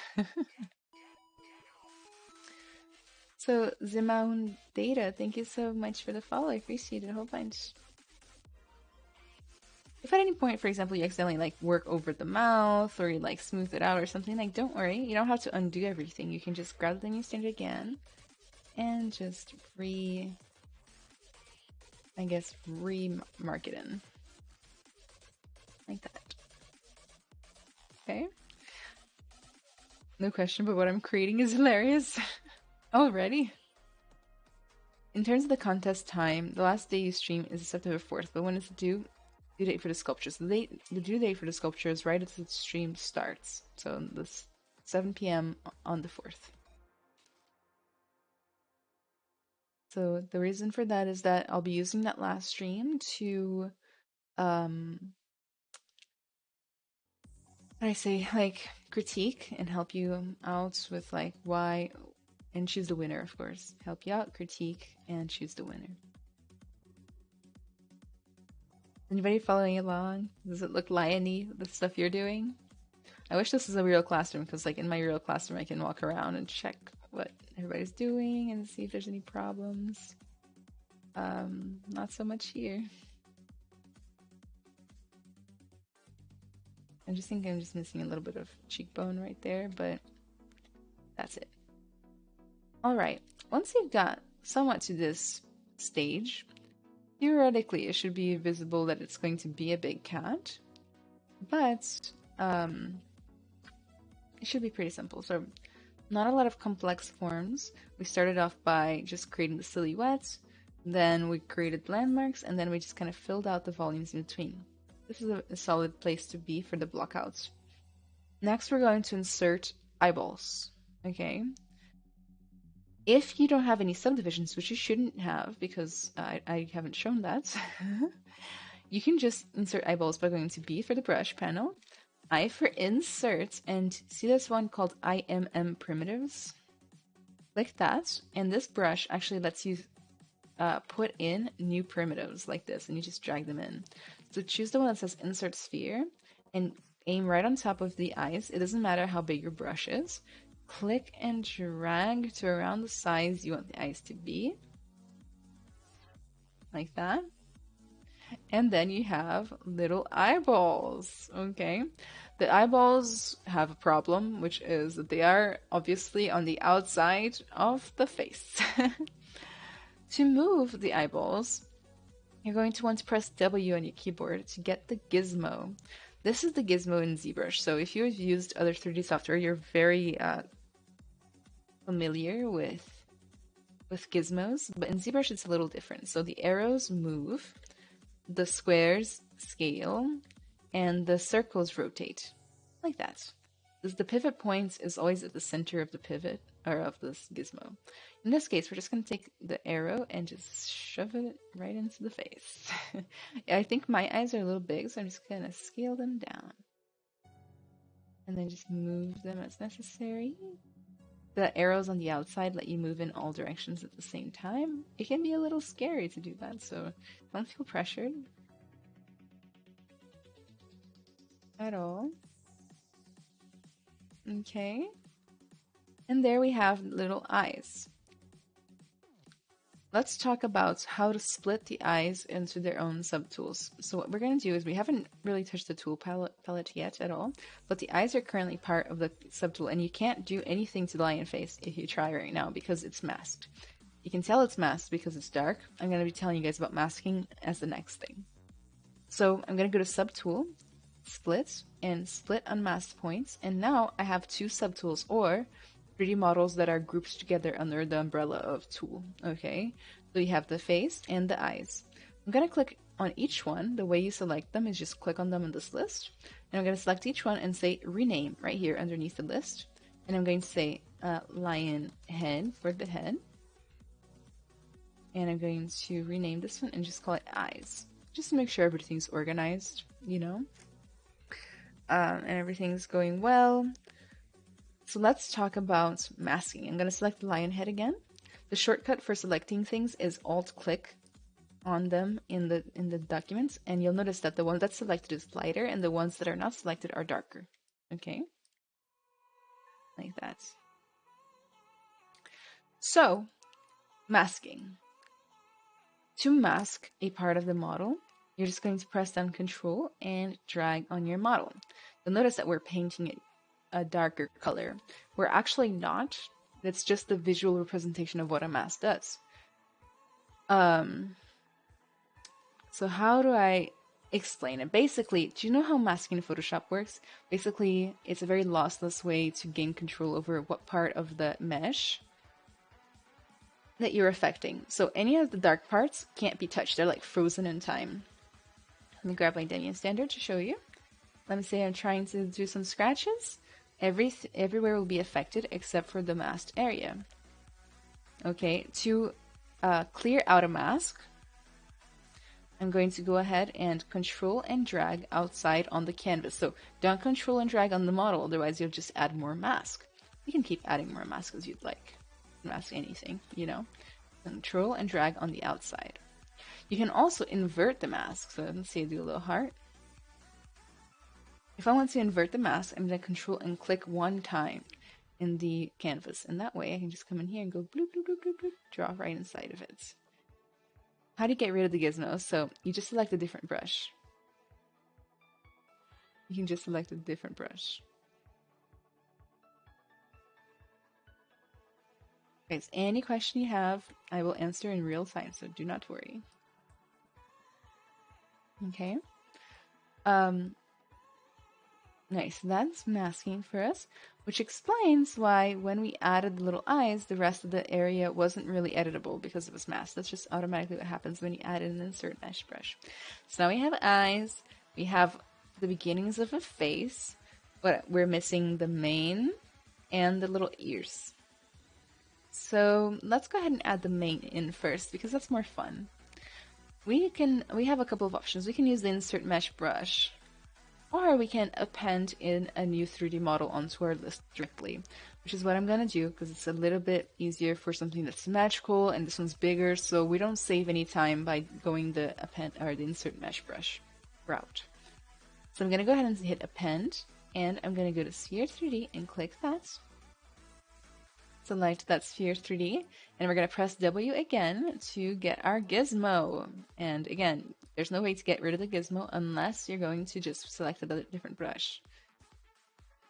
So, Zimaun Data, thank you so much for the follow. I appreciate it a whole bunch. If at any point, for example, you accidentally like work over the mouth or you like smooth it out or something, like don't worry, you don't have to undo everything. You can just grab the new standard again and just remark it in. Like that. Okay. No question, but what I'm creating is hilarious. Already? In terms of the contest time, the last day you stream is September 4th, but when it's due date for the sculptures? The due date for the sculpture is right as the stream starts, so this 7 p.m. on the 4th. So the reason for that is that I'll be using that last stream to like critique and help you out with like why, and choose the winner, of course. Help you out, critique, and choose the winner. Anybody following along? Does it look lion-y, the stuff you're doing? I wish this was a real classroom, because like in my real classroom I can walk around and check what everybody's doing and see if there's any problems. Not so much here. I just think I'm just missing a little bit of cheekbone right there, but that's it. All right, once you've got somewhat to this stage, theoretically it should be visible that it's going to be a big cat, but it should be pretty simple. So not a lot of complex forms. We started off by just creating the silhouettes, then we created landmarks, and then we just kind of filled out the volumes in between. This is a solid place to be for the blockouts. Next, we're going to insert eyeballs. Okay. If you don't have any subdivisions, which you shouldn't have because I haven't shown that, you can just insert eyeballs by going to B for the brush panel, I for insert, and see this one called IMM primitives? Click that, and this brush actually lets you put in new primitives like this, and you just drag them in. So choose the one that says insert sphere, and aim right on top of the eyes. It doesn't matter how big your brush is. Click and drag to around the size you want the eyes to be. Like that. And then you have little eyeballs, okay? The eyeballs have a problem, which is that they are obviously on the outside of the face. To move the eyeballs, you're going to want to press W on your keyboard to get the gizmo. This is the gizmo in ZBrush, so if you've used other 3D software, you're very familiar with gizmos, but in ZBrush it's a little different. So the arrows move, the squares scale, and the circles rotate, like that. The pivot point is always at the center of the pivot, or of this gizmo. In this case, we're just going to take the arrow and just shove it right into the face. I think my eyes are a little big, so I'm just going to scale them down. And then just move them as necessary. The arrows on the outside let you move in all directions at the same time. It can be a little scary to do that, so don't feel pressured at all. Okay. And there we have little eyes. Let's talk about how to split the eyes into their own subtools. So what we're going to do is we haven't really touched the tool palette yet at all, but the eyes are currently part of the subtool, and you can't do anything to the lion face if you try right now because it's masked. You can tell it's masked because it's dark. I'm going to be telling you guys about masking as the next thing. So I'm going to go to Subtool, Split, and Split Unmasked Points, and now I have two subtools, or 3D models that are grouped together under the umbrella of tool. Okay, so you have the face and the eyes. I'm going to click on each one. The way you select them is just click on them in this list, and I'm going to select each one and say rename right here underneath the list, and I'm going to say lion head for the head, and I'm going to rename this one and just call it eyes, just to make sure everything's organized, you know, and everything's going well. So let's talk about masking. I'm going to select the lion head again. The shortcut for selecting things is Alt-click on them in the documents, and you'll notice that the one that's selected is lighter, and the ones that are not selected are darker. Okay, like that. So, masking. To mask a part of the model, you're just going to press down Control and drag on your model. You'll notice that we're painting it a darker color. We're actually not. It's just the visual representation of what a mask does. So how do I explain it? Basically, do you know how masking in Photoshop works? Basically, it's a very lossless way to gain control over what part of the mesh that you're affecting. So any of the dark parts can't be touched. They're like frozen in time. Let me grab my Debian standard to show you. Let me say I'm trying to do some scratches. Everywhere will be affected except for the masked area. Okay, to clear out a mask, I'm going to go ahead and control and drag outside on the canvas. So don't control and drag on the model, otherwise you'll just add more mask. You can keep adding more mask as you'd like. Mask anything, you know. Control and drag on the outside. You can also invert the mask. So let's say do a little heart. If I want to invert the mask, I'm going to control and click one time in the canvas. And that way I can just come in here and go bloop, bloop, bloop, bloop, bloop, draw right inside of it. how do you get rid of the gizmo? So you just select a different brush. You can just select a different brush. Guys, any question you have, I will answer in real time, so do not worry. Okay. Nice, that's masking for us, which explains why when we added the little eyes, the rest of the area wasn't really editable because it was masked. That's just automatically what happens when you add an insert mesh brush. So now we have eyes, we have the beginnings of a face, but we're missing the mane and the little ears. So let's go ahead and add the mane in first because that's more fun. We have a couple of options. We can use the insert mesh brush, or we can append in a new 3D model onto our list directly, which is what I'm gonna do because it's a little bit easier for something that's symmetrical and this one's bigger, so we don't save any time by going the append or the insert mesh brush route. So I'm gonna go ahead and hit append, and I'm gonna go to sphere 3D and click that. Select that sphere 3D, and we're going to press W again to get our gizmo. And again, there's no way to get rid of the gizmo unless you're going to just select a different brush.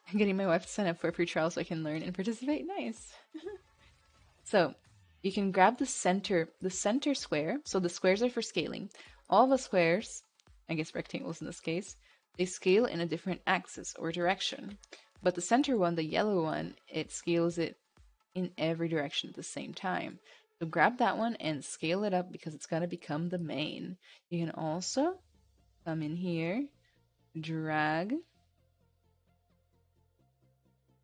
I'm getting my wife to sign up for a free trial so I can learn and participate. Nice. So you can grab the center square. So the squares are for scaling. All the squares, I guess rectangles in this case, they scale in a different axis or direction. But the center one, the yellow one, it scales it in every direction at the same time. So grab that one and scale it up because it's going to become the main. You can also come in here, drag.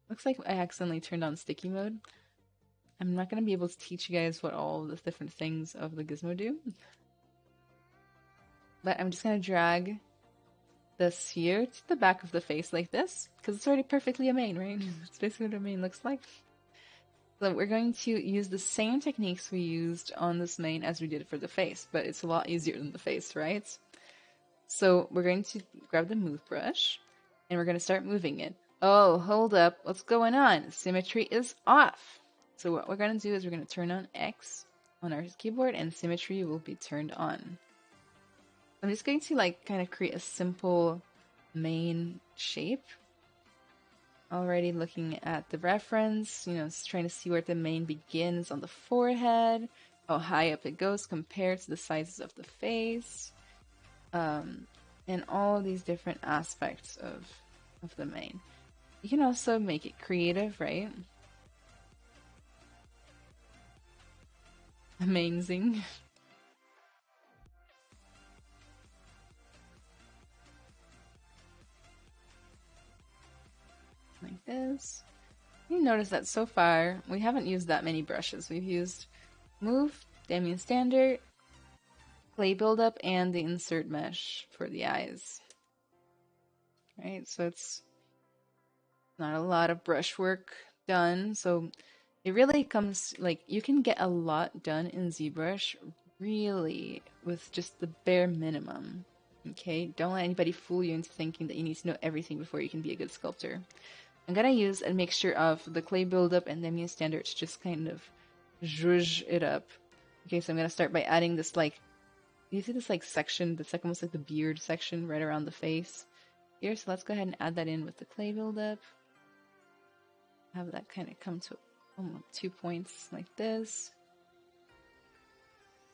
Looks like I accidentally turned on sticky mode. I'm not going to be able to teach you guys what all the different things of the gizmo do. But I'm just going to drag the sphere to the back of the face like this because it's already perfectly a main, right? It's basically what a main looks like. So we're going to use the same techniques we used on this main as we did for the face, but it's a lot easier than the face, right? So we're going to grab the move brush, and we're going to start moving it. Oh, hold up. What's going on? Symmetry is off. So what we're going to do is we're going to turn on X on our keyboard, and symmetry will be turned on. I'm just going to kind of create a simple main shape. Already looking at the reference, trying to see where the main begins on the forehead, how high up it goes compared to the sizes of the face, and all these different aspects of the main. You can also make it creative, right? Amazing. Like this. You notice that so far we haven't used that many brushes. We've used Move, Damien Standard, Clay Buildup, and the Insert Mesh for the eyes. Right, so it's not a lot of brush work done. So it really comes you can get a lot done in ZBrush really with just the bare minimum. Okay, don't let anybody fool you into thinking that you need to know everything before you can be a good sculptor. I'm gonna use a mixture of the clay buildup and the Damien Standard to just kind of zhuzh it up. Okay, so I'm gonna start by adding this you see this section that's almost like the beard section right around the face here. So let's go ahead and add that in with the clay buildup. Have that kind of come to 2 points like this.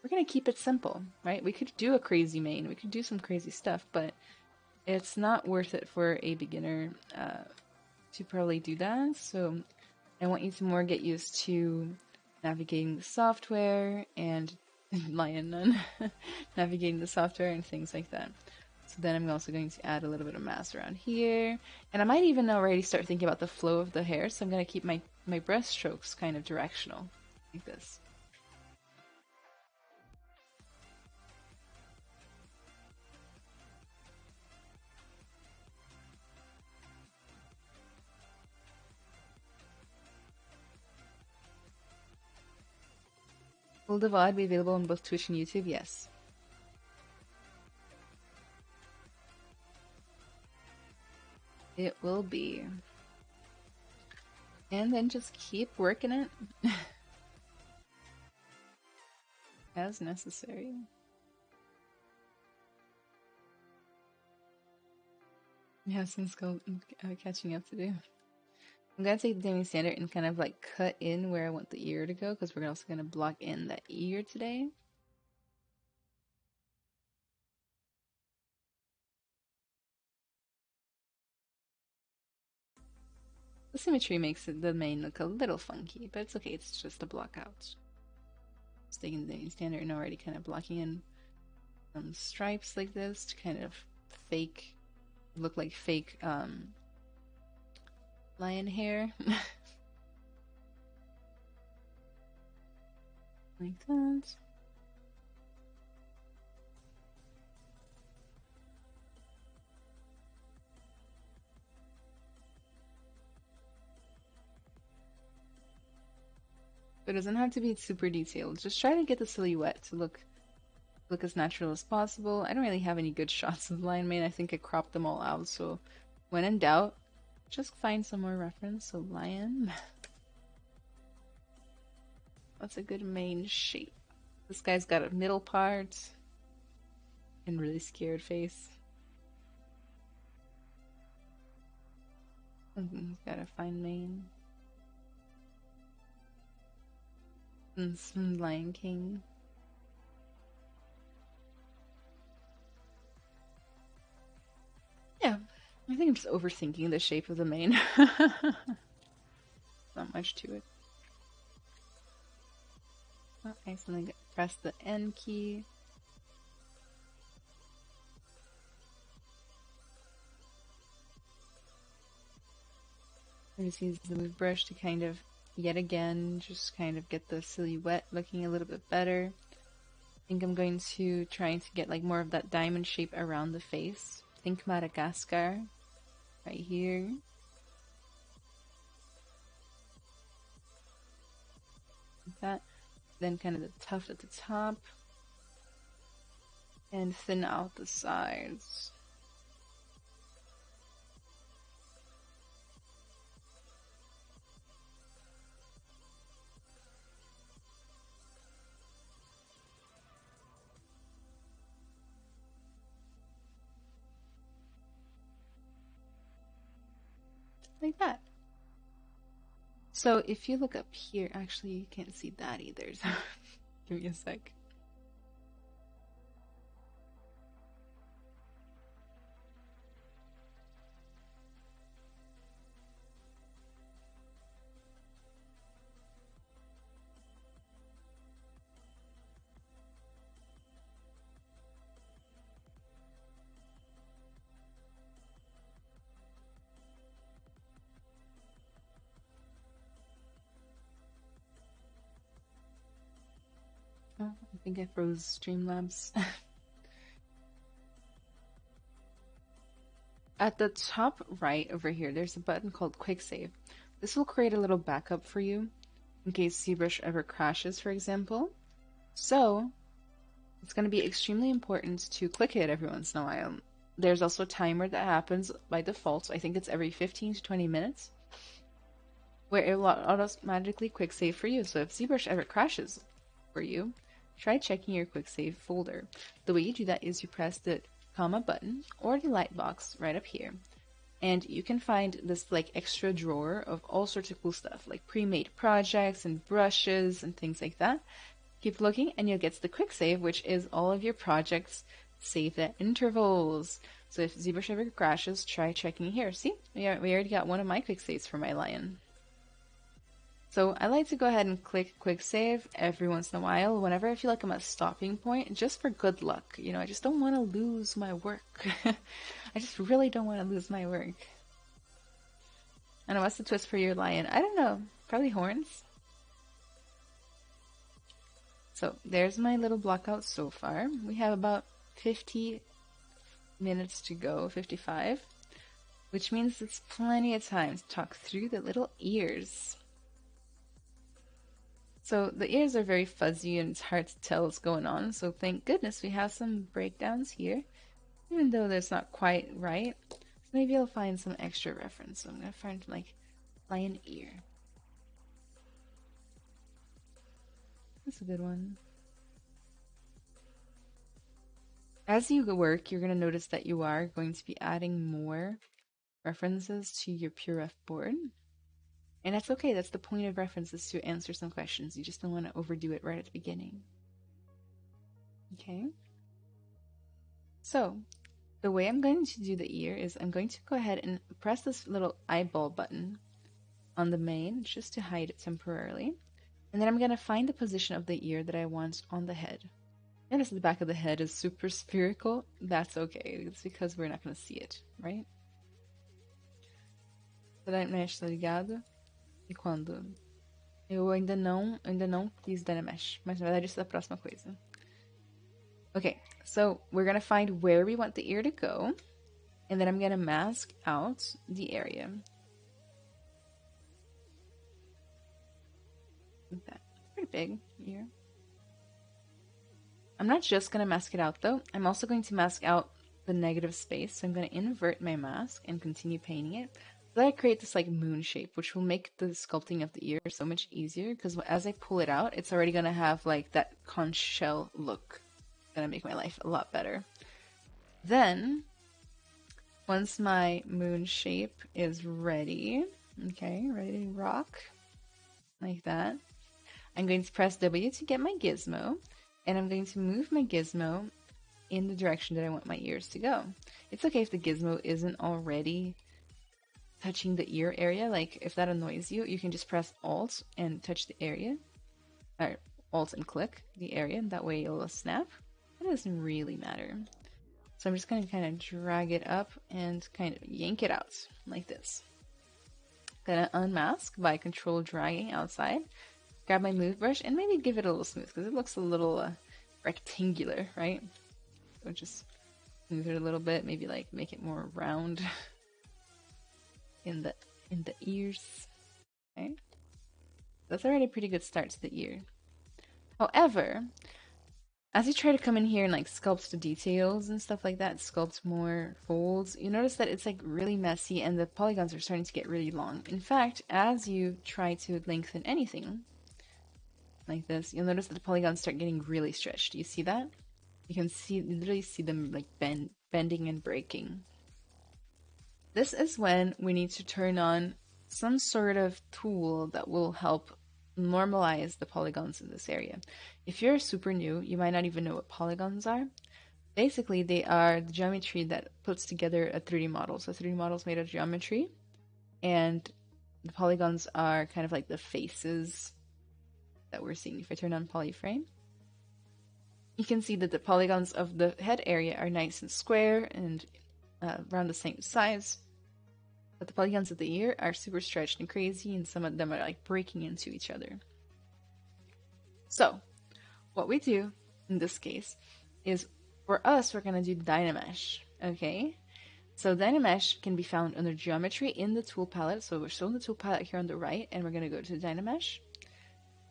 We're gonna keep it simple, right? We could do a crazy mane, we could do some crazy stuff, but it's not worth it for a beginner to probably do that. So I want you to more get used to navigating the software and navigating the software and things like that. So then I'm also going to add a little bit of mask around here, and I might even already start thinking about the flow of the hair. So I'm going to keep my brush strokes kind of directional like this. Will the VOD be available on both Twitch and YouTube? Yes. It will be. And then just keep working it as necessary. We have some catching up to do. I'm gonna take the dimming standard and kind of like cut in where I want the ear to go, because we're also gonna block in that ear today. The symmetry makes the mane look a little funky, but it's okay, it's just a block out. Just taking the dimming standard and already kind of blocking in some stripes like this to kind of look like fake lion hair. Like that. It doesn't have to be super detailed. Just try to get the silhouette to look as natural as possible. I don't really have any good shots of lion mane. I think I cropped them all out, so when in doubt, just find some more reference. So lion. That's a good mane shape. This guy's got a middle part and really scared face. He's got a fine mane. And some Lion King. Yeah, I think I'm just overthinking the shape of the mane. Not much to it. Oh, I accidentally press the N key. I'm just use the move brush to kind of, yet again, just kind of get the silhouette looking a little bit better. I think I'm going to try to get like more of that diamond shape around the face. Think Madagascar, right here. Like that. Then kind of the tuft at the top. And thin out the sides. Like that. So if you look up here, actually you can't see that either. So give me a sec. Oh, I think I froze Streamlabs. At the top right over here, there's a button called Quick Save. This will create a little backup for you in case ZBrush ever crashes, for example. So it's going to be extremely important to click it every once in a while. There's also a timer that happens by default. I think it's every 15 to 20 minutes, where it will automatically quick save for you. So if ZBrush ever crashes for you, try checking your quick save folder. The way you do that is you press the comma button or the light box right up here, and you can find this like extra drawer of all sorts of cool stuff like pre-made projects and brushes and things like that. Keep looking and you'll get to the quick save, which is all of your projects saved at intervals. So if ZBrush ever crashes, try checking here. See, we already got one of my quick saves for my lion. So I like to go ahead and click quick save every once in a while whenever I feel like I'm at a stopping point, just for good luck. You know, I just don't want to lose my work. I just really don't want to lose my work. And what's the twist for your lion? I don't know. Probably horns. So there's my little block out so far. We have about 50 minutes to go, 55, which means it's plenty of time to talk through the little ears. So the ears are very fuzzy and it's hard to tell what's going on. So thank goodness we have some breakdowns here, even though that's not quite right. So maybe I'll find some extra reference. So I'm going to find like lion ear. That's a good one. As you work, you're going to notice that you are going to be adding more references to your PureRef board. And that's okay. That's the point of references, to answer some questions. You just don't want to overdo it right at the beginning. Okay. So the way I'm going to do the ear is I'm going to go ahead and press this little eyeball button on the main just to hide it temporarily. And then I'm going to find the position of the ear that I want on the head. Notice the back of the head is super spherical. That's okay. It's because we're not going to see it, right? Dynamesh tá ligado? E quando? Eu ainda não fiz Dynamesh, mas na verdade isso é a próxima coisa. Okay, so we're going to find where we want the ear to go, and then I'm going to mask out the area. Like that. Pretty big ear. I'm not just going to mask it out though, I'm also going to mask out the negative space. So I'm going to invert my mask and continue painting it. So that I create this like moon shape, which will make the sculpting of the ear so much easier, because as I pull it out, it's already going to have like that conch shell look. It's going to make my life a lot better. Then, once my moon shape is ready, okay, ready to rock, like that, I'm going to press W to get my gizmo, and I'm going to move my gizmo in the direction that I want my ears to go. It's okay if the gizmo isn't already touching the ear area. Like if that annoys you, you can just press Alt and touch the area, or Alt and click the area, and that way it'll snap. It doesn't really matter. So I'm just going to kind of drag it up and kind of yank it out like this. Gonna unmask by control dragging outside. Grab my move brush and maybe give it a little smooth because it looks a little rectangular, right? So just smooth it a little bit, maybe like make it more round in the ears. Okay, that's already a pretty good start to the ear. However, as you try to come in here and like sculpt the details and stuff like that, sculpt more folds, you notice that it's like really messy and the polygons are starting to get really long. In fact, as you try to lengthen anything like this, you'll notice that the polygons start getting really stretched. Do you see that? You can see, literally see them like bending and breaking. This is when we need to turn on some sort of tool that will help normalize the polygons in this area. If you're super new, you might not even know what polygons are. Basically, they are the geometry that puts together a 3D model. So 3D model is made of geometry, and the polygons are kind of like the faces that we're seeing. If I turn on polyframe, you can see that the polygons of the head area are nice and square and around the same size. But the polygons of the ear are super stretched and crazy, and some of them are like breaking into each other. So, what we do in this case is, for us, we're going to do Dynamesh, okay? So Dynamesh can be found under Geometry in the tool palette. So we're still in the tool palette here on the right, and we're going to go to Dynamesh.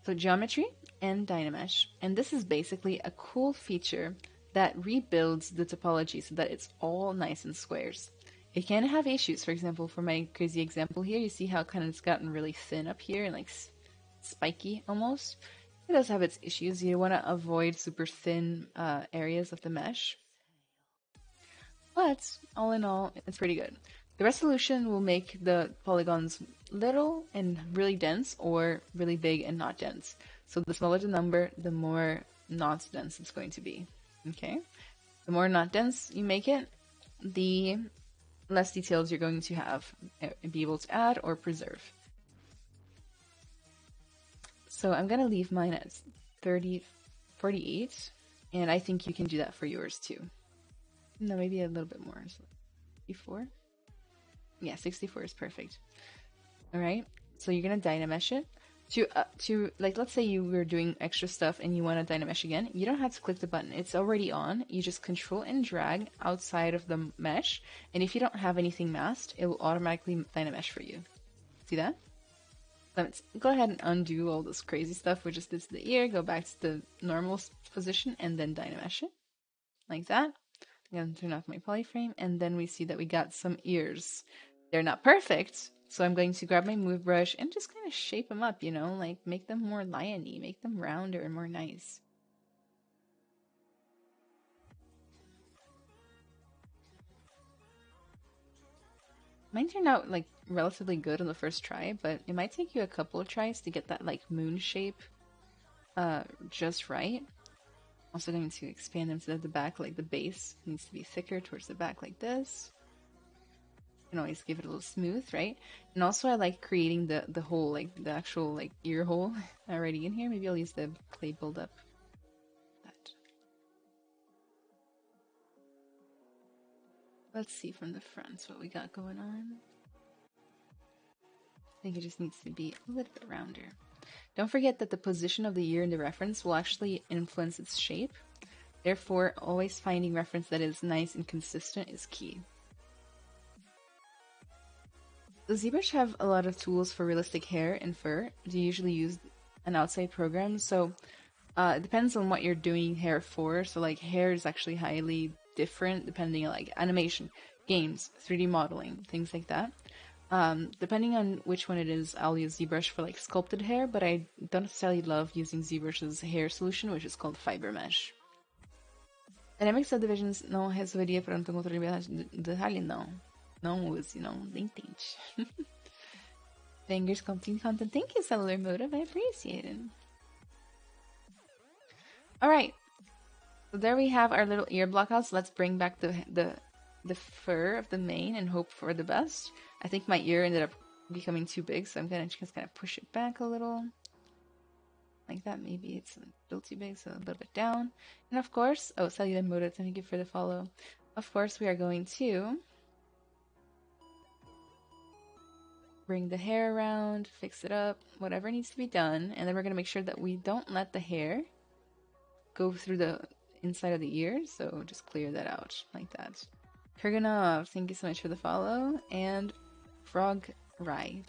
So Geometry and Dynamesh. And this is basically a cool feature that rebuilds the topology so that it's all nice and squares. It can have issues. For example, for my crazy example here, you see how kind of it's gotten really thin up here and like spiky almost. It does have its issues. You want to avoid super thin areas of the mesh. But all in all, it's pretty good. The resolution will make the polygons little and really dense, or really big and not dense. So the smaller the number, the more not dense it's going to be. Okay? The more not dense you make it, the less details you're going to have and be able to add or preserve. So I'm going to leave mine at 48, and I think you can do that for yours too. No, maybe a little bit more. 64? Yeah, 64 is perfect. All right, so you're going to Dynamesh it. To like, let's say you were doing extra stuff and you want to Dynamesh again, you don't have to click the button. It's already on. You just control and drag outside of the mesh, and if you don't have anything masked, it will automatically Dynamesh for you. See that? Let's go ahead and undo all this crazy stuff we just did to the ear, go back to the normal position, and then Dynamesh it. Like that. I'm going to turn off my polyframe, and then we see that we got some ears. They're not perfect, so I'm going to grab my move brush and just kind of shape them up, you know, like make them more lion-y, make them rounder and more nice. Mine turned out like relatively good on the first try, but it might take you a couple of tries to get that like moon shape just right. Also going to expand them to the back, like the base needs to be thicker towards the back like this. You can always give it a little smooth, right? And also I like creating the hole, like the actual like ear hole already in here. Maybe I'll use the clay buildup. Let's see from the front what we got going on. I think it just needs to be a little bit rounder. Don't forget that the position of the ear in the reference will actually influence its shape. Therefore, always finding reference that is nice and consistent is key. Does ZBrush have a lot of tools for realistic hair and fur? Do you usually use an outside program? So it depends on what you're doing hair for. So like hair is actually highly different depending on like animation, games, 3D modeling, things like that. Depending on which one it is, I'll use ZBrush for like sculpted hair, but I don't necessarily love using ZBrush's hair solution, which is called Fiber Mesh. Dynamic Subdivisions não resolveria para não ter controle de detalhe, não. Não use, não, nem tente. Finger sculpting content. Thank you, Cellular Motive. I appreciate it. Alright. So there we have our little ear blockouts. Let's bring back the fur of the mane and hope for the best. I think my ear ended up becoming too big, so I'm gonna just kind of push it back a little. Like that, maybe it's a little too big, so a little bit down. And of course, oh, Cellular Motive, thank you for the follow. Of course, we are going to bring the hair around, fix it up, whatever needs to be done, and then we're gonna make sure that we don't let the hair go through the inside of the ear, so just clear that out like that. Kurganov, thank you so much for the follow, and Frog Ride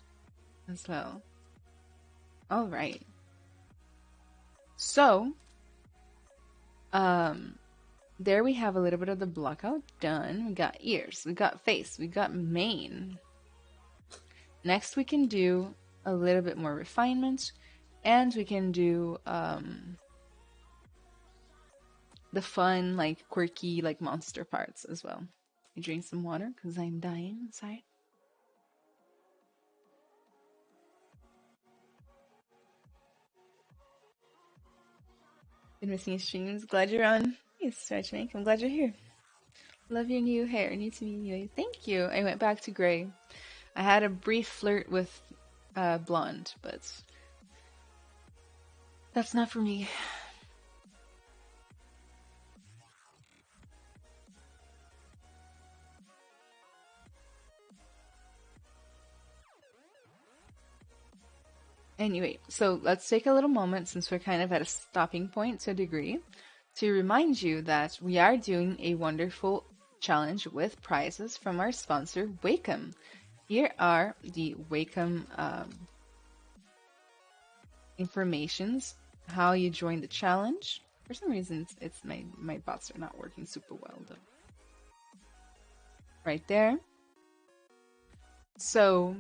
as well. Alright. So, there we have a little bit of the blockout done. We got ears, we got face, we got mane. Next we can do a little bit more refinement, and we can do the fun, like quirky, like monster parts as well. I drink some water because I'm dying inside. Been missing streams. Glad you're on. Hey, Stretch Mink. I'm glad you're here. Love your new hair. New to meet you. Thank you. I went back to gray. I had a brief flirt with blonde, but that's not for me. Anyway, so let's take a little moment, since we're kind of at a stopping point to a degree, to remind you that we are doing a wonderful challenge with prizes from our sponsor, Wacom. Here are the Wacom informations, how you join the challenge. For some reason, it's my bots are not working super well though. Right there. So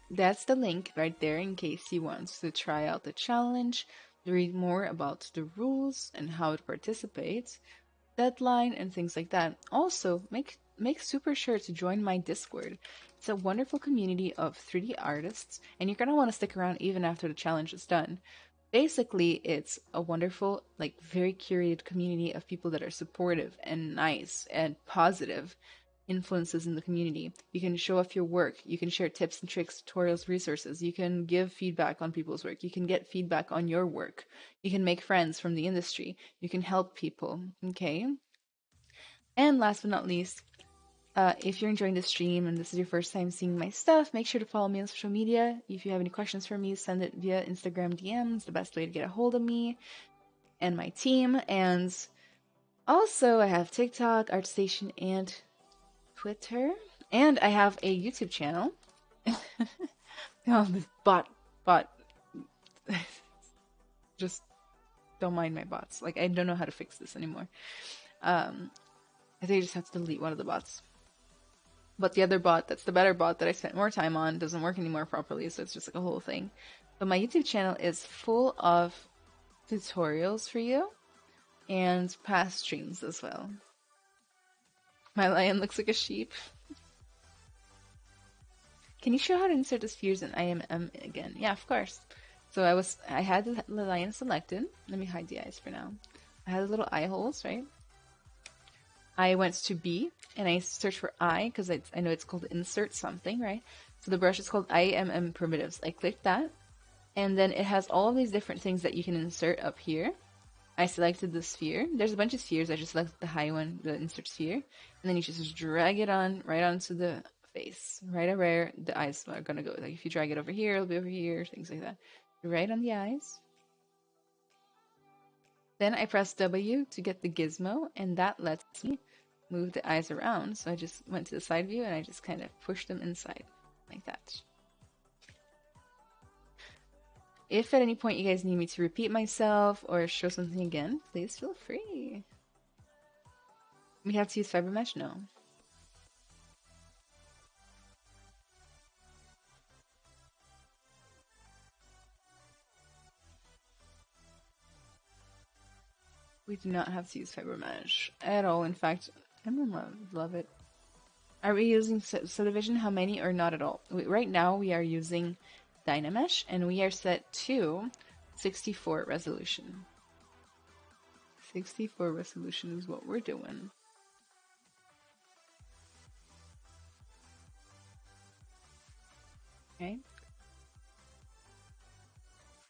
that's the link right there in case you want to try out the challenge, read more about the rules and how to participate, deadline and things like that. Also, make super sure to join my Discord. It's a wonderful community of 3D artists, and you're gonna want to stick around even after the challenge is done. Basically, it's a wonderful, like very curated community of people that are supportive and nice and positive influences in the community. You can show off your work, you can share tips and tricks, tutorials, resources, you can give feedback on people's work, you can get feedback on your work, you can make friends from the industry, you can help people, okay? And last but not least, if you're enjoying the stream and this is your first time seeing my stuff, make sure to follow me on social media. If you have any questions for me, send it via Instagram DMs, the best way to get a hold of me and my team. And also, I have TikTok, ArtStation, and Twitter, and I have a YouTube channel. Oh, this bot. Just don't mind my bots. Like, I don't know how to fix this anymore. I think I just have to delete one of the bots. But the other bot, that's the better bot that I spent more time on, doesn't work anymore properly, so it's just like a whole thing. But my YouTube channel is full of tutorials for you and past streams as well. My lion looks like a sheep. Can you show how to insert the spheres in IMM again? Yeah, of course. So I had the line selected. Let me hide the eyes for now. I had the little eye holes, right? I went to B and I searched for I because I know it's called insert something, right? So the brush is called IMM primitives. I clicked that, and then it has all of these different things that you can insert up here. I selected the sphere. There's a bunch of spheres. I just selected the high one, the insert sphere, and then you just drag it on right onto the face, right where the eyes are gonna go. Like if you drag it over here, it'll be over here, things like that. Right on the eyes. Then I press W to get the gizmo, and that lets me move the eyes around. So I just went to the side view and I just kind of pushed them inside like that. If at any point you guys need me to repeat myself or show something again, please feel free. We have to use fiber mesh? No. We do not have to use fiber mesh at all. In fact, I don't love it. Are we using subdivision? How many or not at all? Right now we are using Dynamesh and we are set to 64 resolution. 64 resolution is what we're doing. Okay.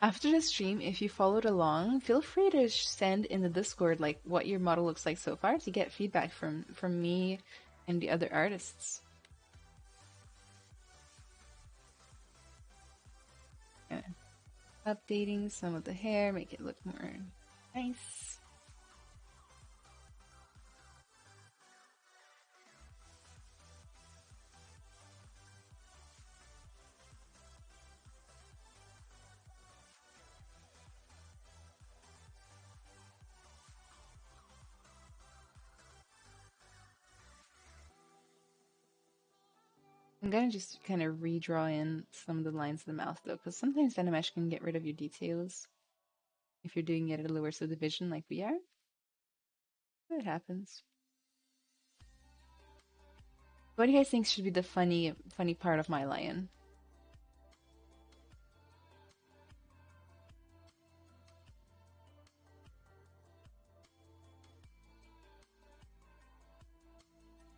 After the stream, if you followed along, feel free to send in the Discord like what your model looks like so far to get feedback from me and the other artists. Yeah. Updating some of the hair, make it look more nice. I'm gonna just kind of redraw in some of the lines of the mouth though, because sometimes Dynamesh can get rid of your details if you're doing it at a lower subdivision like we are. It happens. What do you guys think should be the funny part of my lion?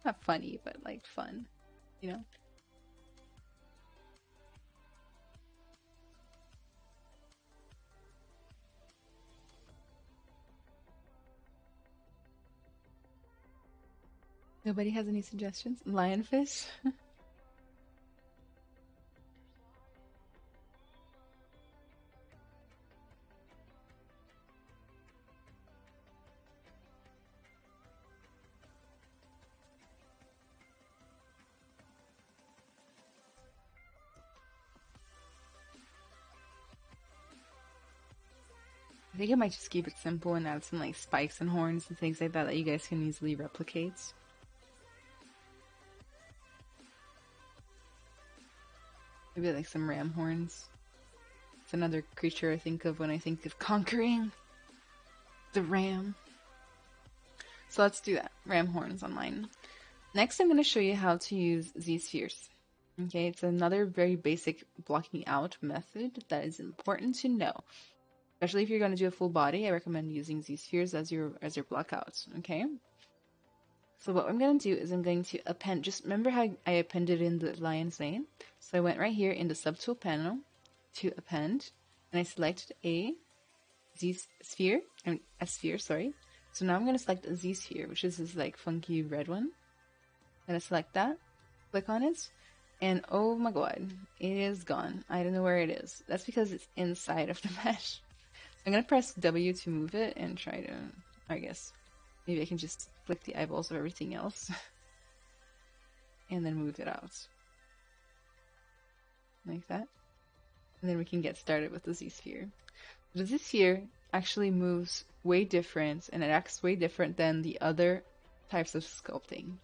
Not funny, but like fun, you know? Nobody has any suggestions? Lionfish? I think I might just keep it simple and add some like spikes and horns and things like that you guys can easily replicate. Maybe like some ram horns. It's another creature I think of when I think of conquering the ram. So let's do that. Ram horns on mine. Next, I'm going to show you how to use Z-spheres. Okay, it's another very basic blocking out method that is important to know. Especially if you're going to do a full body, I recommend using Z-spheres as your block outs, okay? So what I'm going to do is I'm going to append, just remember how I appended in the lion's mane? So I went right here in the Subtool panel to append, and I selected a Z-sphere, a sphere, sorry. So now I'm going to select a Z-sphere, which is this like funky red one. I'm going to select that, click on it, and oh my god, it is gone. I don't know where it is. That's because it's inside of the mesh. I'm gonna press W to move it and try to, I guess, maybe I can just click the eyeballs of everything else and then move it out. Like that. And then we can get started with the Z-sphere. The Z-sphere actually moves way different and it acts way different than the other types of sculpting.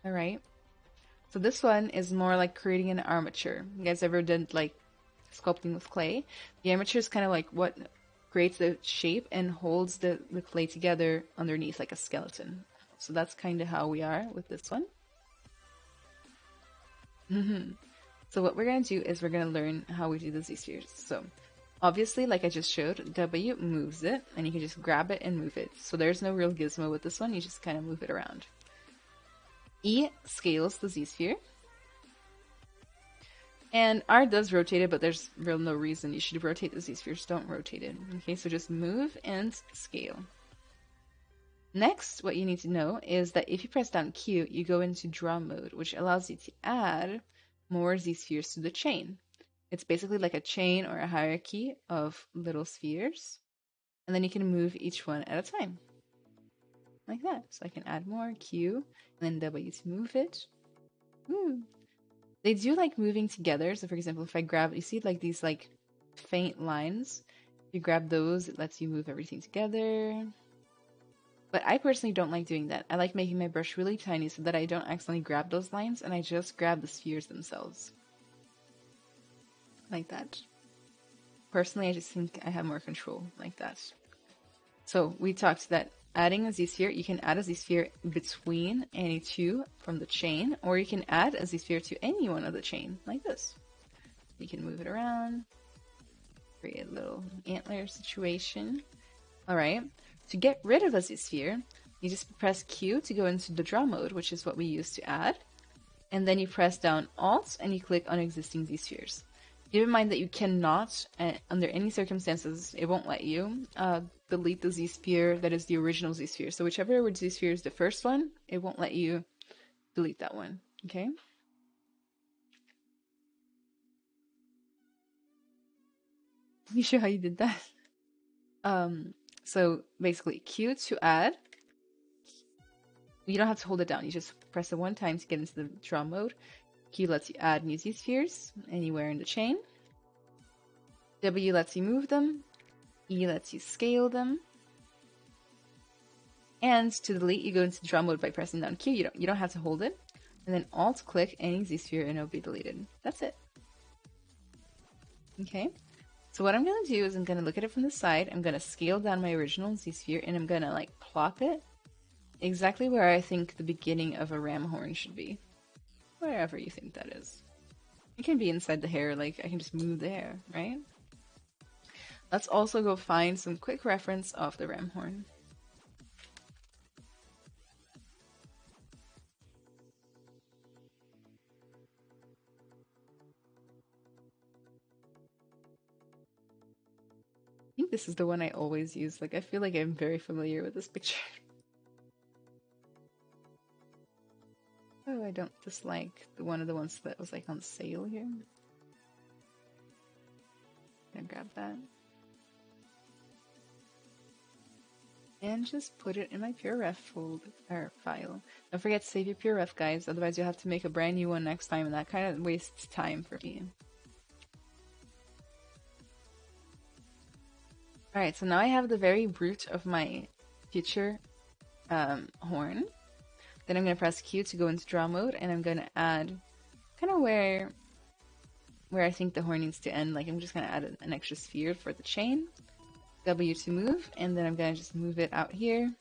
Alright? So this one is more like creating an armature. You guys ever did like sculpting with clay? The armature is kind of like what creates the shape and holds the clay together underneath like a skeleton. So that's kind of how we are with this one. So what we're going to do is we're going to learn how we do the Z-spheres. So obviously, like I just showed, W moves it, and you can just grab it and move it. So there's no real gizmo with this one, you just kind of move it around. E scales the Z-sphere. And R does rotate it, but there's real no reason you should rotate the Z-spheres, don't rotate it. Okay, so just move and scale. Next, what you need to know is that if you press down Q, you go into draw mode, which allows you to add more Z-spheres to the chain. It's basically like a chain or a hierarchy of little spheres, and then you can move each one at a time, like that. So I can add more, Q, and then W to move it. Woo. They do like moving together. So for example, if I grab, you see like these like faint lines, if you grab those, it lets you move everything together. But I personally don't like doing that. I like making my brush really tiny so that I don't accidentally grab those lines and I just grab the spheres themselves. Like that. Personally, I just think I have more control like that. So we talked that adding a Z-sphere, you can add a Z-sphere between any two from the chain, or you can add a Z-sphere to any one of the chain, like this. You can move it around, create a little antler situation. Alright, to get rid of a Z-sphere, you just press Q to go into the draw mode, which is what we use to add, and then you press down Alt and you click on existing Z-spheres. Keep in mind that you cannot, under any circumstances, it won't let you delete the Z-sphere that is the original Z-sphere. So whichever Z-sphere is the first one, it won't let you delete that one, okay? You sure how you did that? So basically, Q to add. You don't have to hold it down. You just press it one time to get into the draw mode. Q lets you add new Z-spheres anywhere in the chain. W lets you move them. E lets you scale them. And to delete, you go into draw mode by pressing down Q. You don't have to hold it. And then Alt click any Z-sphere and it'll be deleted. That's it. Okay. So what I'm going to do is I'm going to look at it from the side. I'm going to scale down my original Z-sphere and I'm going to like plop it exactly where I think the beginning of a ram horn should be. Wherever you think that is. It can be inside the hair, like I can just move the hair, right? Let's also go find some quick reference of the ram horn. I think this is the one I always use. Like I feel like I'm very familiar with this picture. Oh, I don't dislike one of the ones that was like on sale here. Gonna grab that. And just put it in my PureRef file. Don't forget to save your PureRef, guys, otherwise you'll have to make a brand new one next time, and that kind of wastes time for me. Alright, so now I have the very root of my future horn. Then I'm going to press Q to go into draw mode, and I'm going to add kind of where I think the horn needs to end. Like I'm just going to add an extra sphere for the chain. W to move, and then I'm going to just move it out here.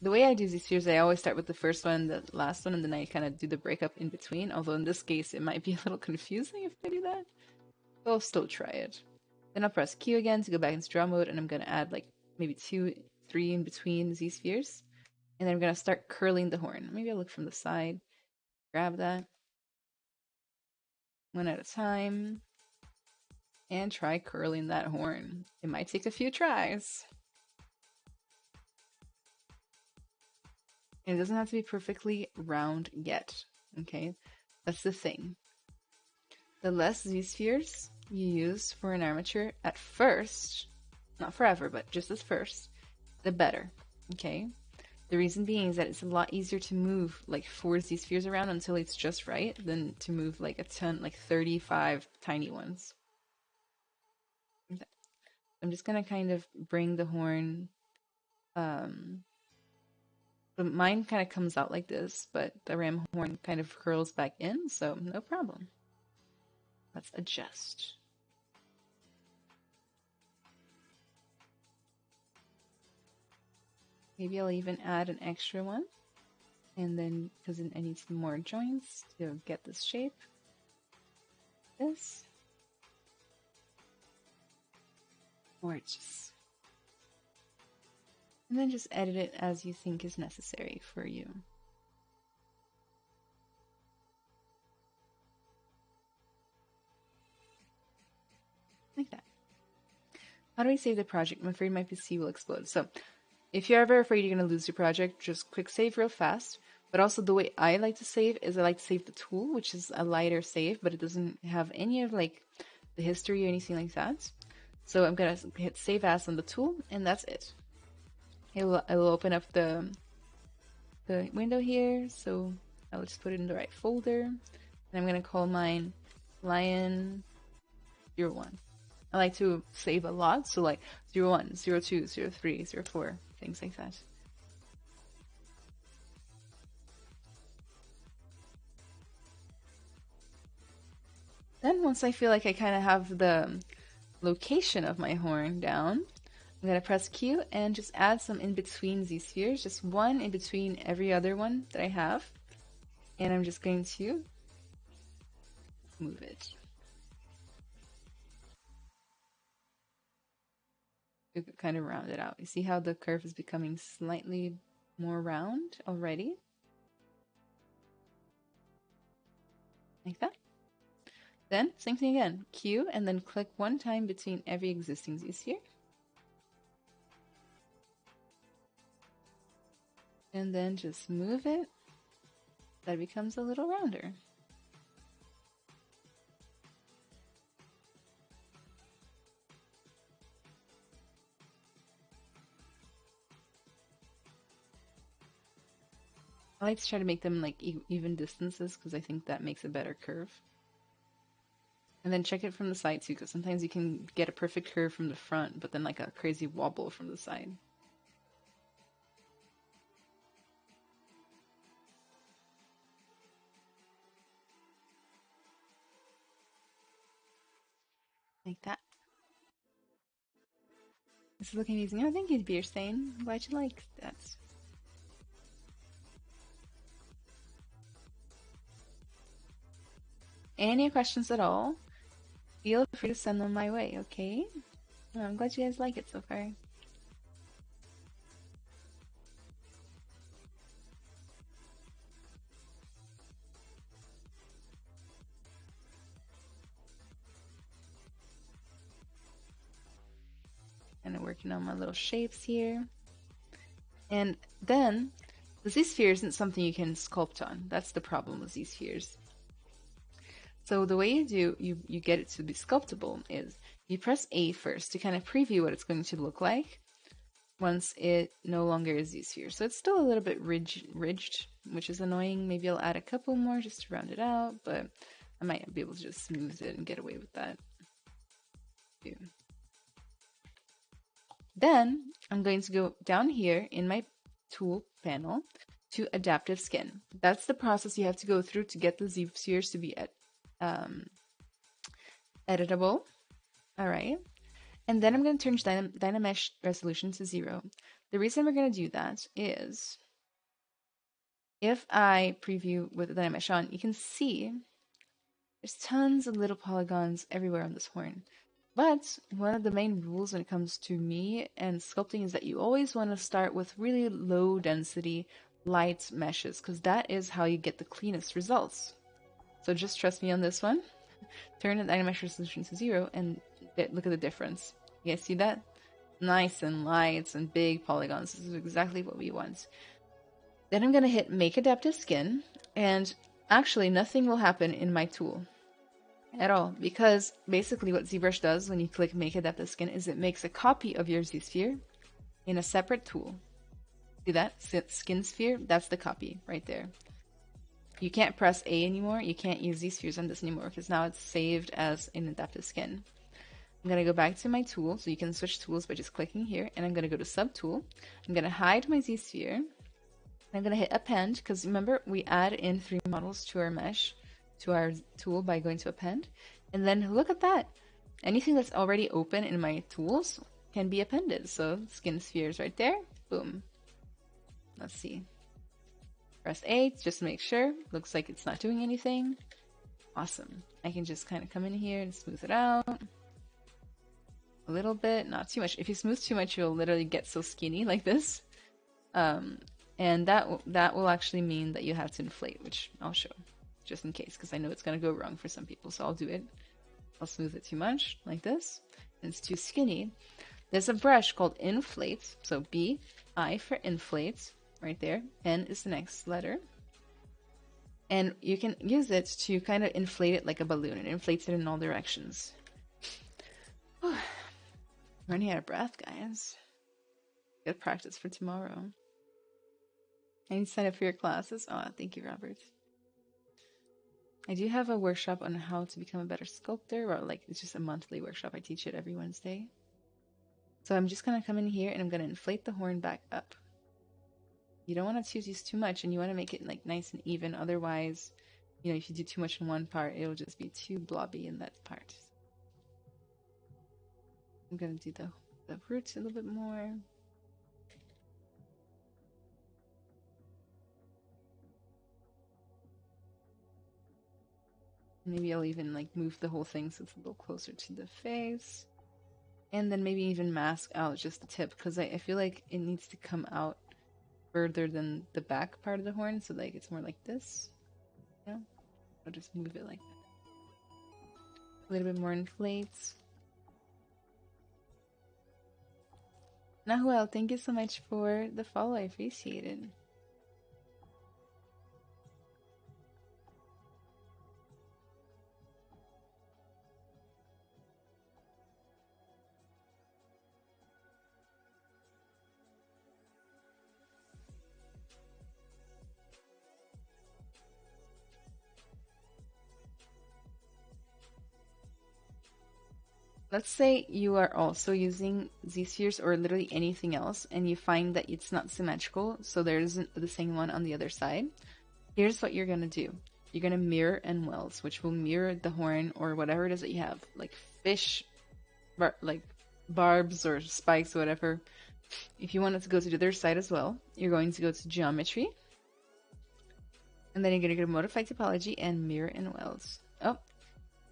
The way I do these spheres, I always start with the first one, the last one, and then I kind of do the breakup in between. Although in this case, it might be a little confusing if I do that. But I'll still try it. Then I'll press Q again to go back into draw mode, and I'm going to add like maybe 2, 3 in between Z spheres. And then I'm going to start curling the horn. Maybe I'll look from the side, grab that, one at a time, and try curling that horn. It might take a few tries. And it doesn't have to be perfectly round yet, okay? That's the thing. The less Z-spheres you use for an armature at first, not forever, but just at first, the better, okay? The reason being is that it's a lot easier to move like 4 Z-spheres around until it's just right than to move like a ton, like 35 tiny ones. Okay. I'm just gonna kind of bring the horn, but mine kind of comes out like this, but the ram horn kind of curls back in, so no problem. Let's adjust. Maybe I'll even add an extra one. And then, because I need some more joints to get this shape. this. Gorgeous. And then just edit it as you think is necessary for you. Like that. How do I save the project? I'm afraid my PC will explode. So if you're ever afraid you're going to lose your project, just quick save real fast. But also the way I like to save is I like to save the tool, which is a lighter save, but it doesn't have any of like the history or anything like that. So I'm going to hit save as on the tool, and that's it. It'll open up the window here, so I'll just put it in the right folder. And I'm going to call mine Lion 01. I like to save a lot, so like 01, 02, 03, 04, things like that. Then once I feel like I kind of have the location of my horn down, I'm going to press Q and just add some in between these spheres, just one in between every other one that I have. And I'm just going to move it. To kind of round it out. You see how the curve is becoming slightly more round already? Like that. Then, same thing again. Q and then click one time between every existing Z-sphere. And then just move it. That becomes a little rounder. I like to try to make them like even distances because I think that makes a better curve. And then check it from the side too, because sometimes you can get a perfect curve from the front, but then like a crazy wobble from the side. Like that. This is looking amazing. Oh, thank you, Beerstain. I'm glad you like that. Any questions at all? Feel free to send them my way, okay? Oh, I'm glad you guys like it so far. Kind of working on my little shapes here. And then, the Z-sphere isn't something you can sculpt on. That's the problem with Z-spheres. So the way you get it to be sculptable is you press A first to kind of preview what it's going to look like once it no longer is Z-sphere. So it's still a little bit ridged, which is annoying. Maybe I'll add a couple more just to round it out, but I might be able to just smooth it and get away with that. Then I'm going to go down here in my tool panel to adaptive skin. That's the process you have to go through to get the Z-spheres to be editable. All right. And then I'm going to turn Dynamesh resolution to 0. The reason we're going to do that is if I preview with Dynamesh on, you can see there's tons of little polygons everywhere on this horn. But one of the main rules when it comes to me and sculpting is that you always want to start with really low density, light meshes, because that is how you get the cleanest results. So just trust me on this one. Turn the Dynamesh resolution to 0 and look at the difference. You guys see that? Nice and light and big polygons. This is exactly what we want. Then I'm going to hit Make Adaptive Skin, and actually nothing will happen in my tool at all, because basically what ZBrush does when you click Make Adaptive Skin is it makes a copy of your Z-sphere in a separate tool. See that? Skin sphere? That's the copy right there. You can't press A anymore. You can't use Z-spheres on this anymore because now it's saved as an adaptive skin. I'm going to go back to my tool, so you can switch tools by just clicking here, and I'm going to go to Subtool. I'm going to hide my Z-sphere. I'm going to hit Append, because remember, we add in 3 models to our mesh, to our tool by going to Append. And then look at that. Anything that's already open in my tools can be appended. So skin spheres right there. Boom. Let's see. Press A just to make sure. Looks like it's not doing anything. Awesome. I can just kind of come in here and smooth it out a little bit, not too much. If you smooth too much, you'll literally get so skinny like this. And that will actually mean that you have to inflate, which I'll show just in case, because I know it's going to go wrong for some people. So I'll do it. I'll smooth it too much like this. And it's too skinny. There's a brush called inflate. So B, I for inflate right there. N is the next letter. And you can use it to kind of inflate it like a balloon. It inflates it in all directions. Running out of breath, guys. Good practice for tomorrow. I need to sign up for your classes. Oh, thank you, Robert. I do have a workshop on how to become a better sculptor, or like it's just a monthly workshop. I teach it every Wednesday. So I'm just gonna come in here and I'm gonna inflate the horn back up. You don't want to use too much, and you want to make it like nice and even. Otherwise, you know, if you do too much in one part, it'll just be too blobby in that part. I'm gonna do the roots a little bit more. Maybe I'll even like move the whole thing so it's a little closer to the face. And then maybe even mask out just the tip, because I feel like it needs to come out further than the back part of the horn, so like it's more like this. Yeah, I'll just move it like that. A little bit more inflates. Nahuel, thank you so much for the follow. I appreciate it. Let's say you are also using Z-spheres or literally anything else, and you find that it's not symmetrical, so there isn't the same one on the other side. Here's what you're gonna do. You're gonna mirror and weld, which will mirror the horn or whatever it is that you have, like fish, like barbs or spikes or whatever. If you want it to go to the other side as well, you're going to go to geometry, and then you're gonna go to modify topology and mirror and weld. Oh,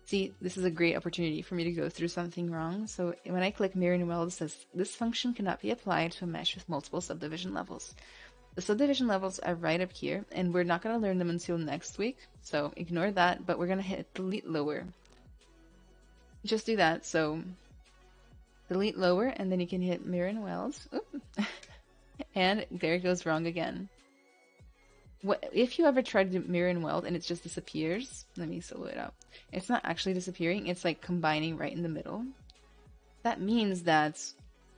see, this is a great opportunity for me to go through something wrong. So when I click mirror and weld, it says this function cannot be applied to a mesh with multiple subdivision levels. The subdivision levels are right up here, and we're not going to learn them until next week, so ignore that, but we're going to hit delete lower. Just do that, so delete lower, and then you can hit mirror and weld. And there it goes wrong again. If you ever tried to mirror and weld and it just disappears, let me solo it out. It's not actually disappearing, it's like combining right in the middle. That means that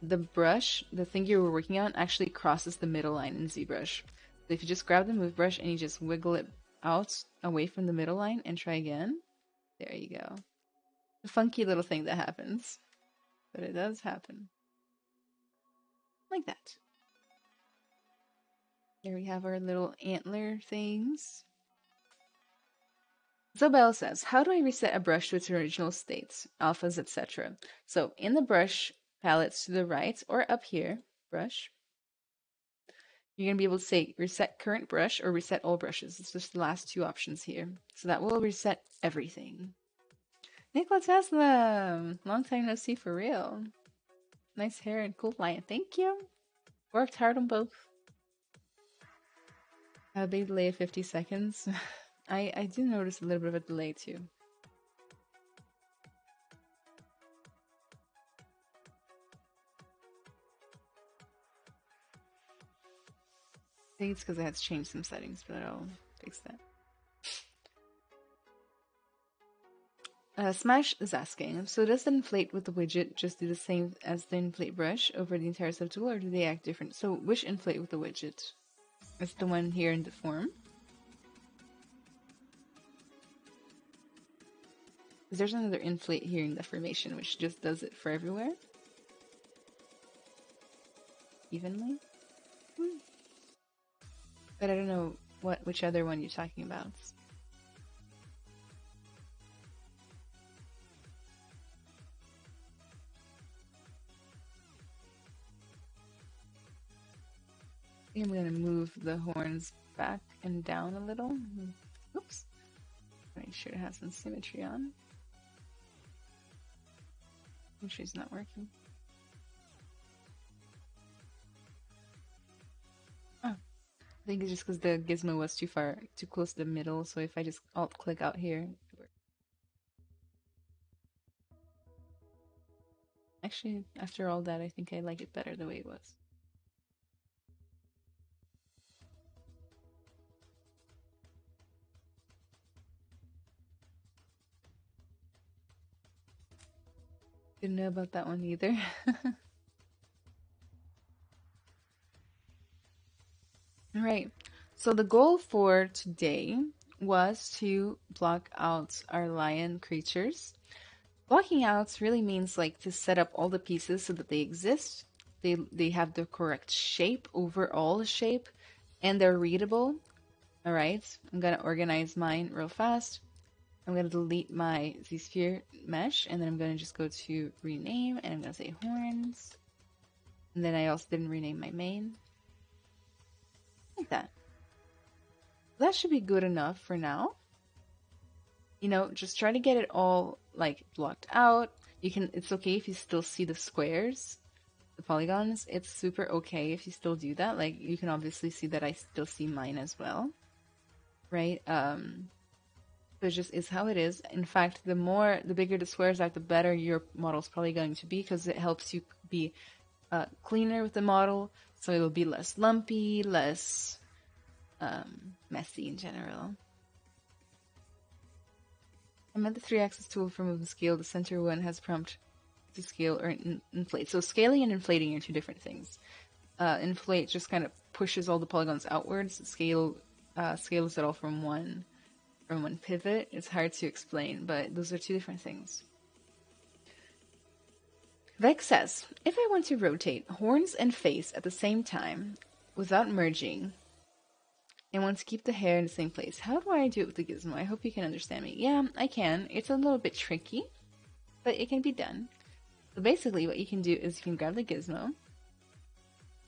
the brush, the thing you were working on, actually crosses the middle line in ZBrush. So if you just grab the move brush and you just wiggle it out away from the middle line and try again, there you go. A funky little thing that happens, but it does happen. Like that. There we have our little antler things. Zobel says, how do I reset a brush to its original states, alphas, etc.? So in the brush palettes to the right or up here, brush, you're going to be able to say reset current brush or reset all brushes. It's just the last two options here. So that will reset everything. Nikola Tesla, long time no see for real. Nice hair and cool lion. Thank you. Worked hard on both. A big delay of 50 seconds. I do notice a little bit of a delay too. I think it's because I had to change some settings, but I'll fix that. Smash is asking, so does the inflate with the widget just do the same as the inflate brush over the entire subtool, or do they act different? So which inflate with the widget? It's the one here in the form. Because there's another inflate here in the formation, which just does it for everywhere. Evenly. But I don't know which other one you're talking about. I think I'm going to move the horns back and down a little. Oops. Right Make sure it has some symmetry on. Make sure it's not working. Oh, I think it's just because the gizmo was too close to the middle. So if I just alt click out here, it works. Actually, after all that, I think I like it better the way it was. Didn't know about that one either. All right. So the goal for today was to block out our lion creatures. Blocking out really means like to set up all the pieces so that they exist. They have the correct shape, overall shape, and they're readable. All right. I'm gonna organize mine real fast. I'm gonna delete my Z-sphere mesh, and then I'm gonna just go to rename, and I'm gonna say horns. And then I also didn't rename my main. Like that. That should be good enough for now. You know, just try to get it all like blocked out. It's okay if you still see the squares, the polygons. It's super okay if you still do that. Like you can obviously see that I still see mine as well. Right? So it just is how it is. In fact, the bigger the squares are, the better your model's probably going to be, because it helps you be cleaner with the model. So it'll be less lumpy, less messy in general. I meant the 3-axis tool for moving scale. The center one has prompt to scale or inflate. So scaling and inflating are two different things. Inflate just kind of pushes all the polygons outwards. Scales it all from one pivot. It's hard to explain, but those are two different things. Vex says, if I want to rotate horns and face at the same time without merging, and want to keep the hair in the same place, how do I do it with the gizmo? I hope you can understand me. Yeah, I can. It's a little bit tricky, but it can be done. So basically what you can do is you can grab the gizmo,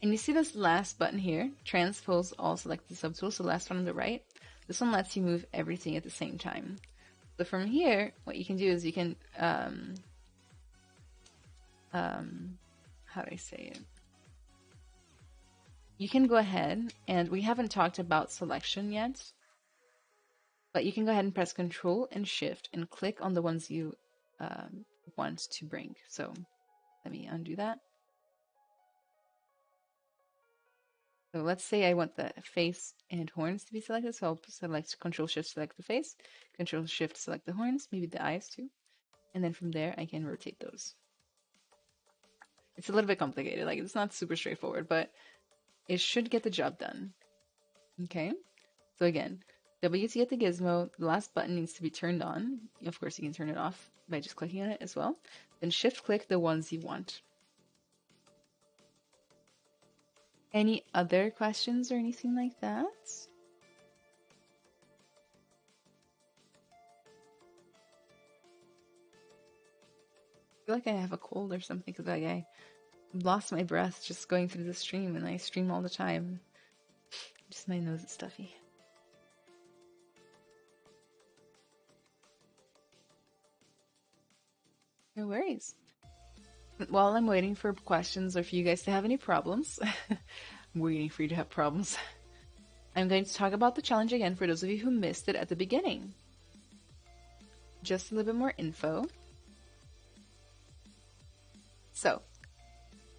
and you see this last button here, transpose all, select the subtool, so last one on the right. This one lets you move everything at the same time. So from here, what you can do is you can, how do I say it? You can go ahead, and we haven't talked about selection yet, but you can go ahead and press Control and Shift and click on the ones you want to bring. So let me undo that. So let's say I want the face and horns to be selected. So I'll select Control Shift, select the face, Control Shift, select the horns, maybe the eyes too. And then from there, I can rotate those. It's a little bit complicated. Like, it's not super straightforward, but it should get the job done. Okay, so again, W to get the gizmo, the last button needs to be turned on. Of course, you can turn it off by just clicking on it as well. Then shift click the ones you want. Any other questions or anything like that? I feel like I have a cold or something, because I lost my breath just going through the stream, and I stream all the time. Just my nose is stuffy. No worries. While I'm waiting for questions or for you guys to have any problems, I'm waiting for you to have problems. I'm going to talk about the challenge again for those of you who missed it at the beginning. Just a little bit more info. So,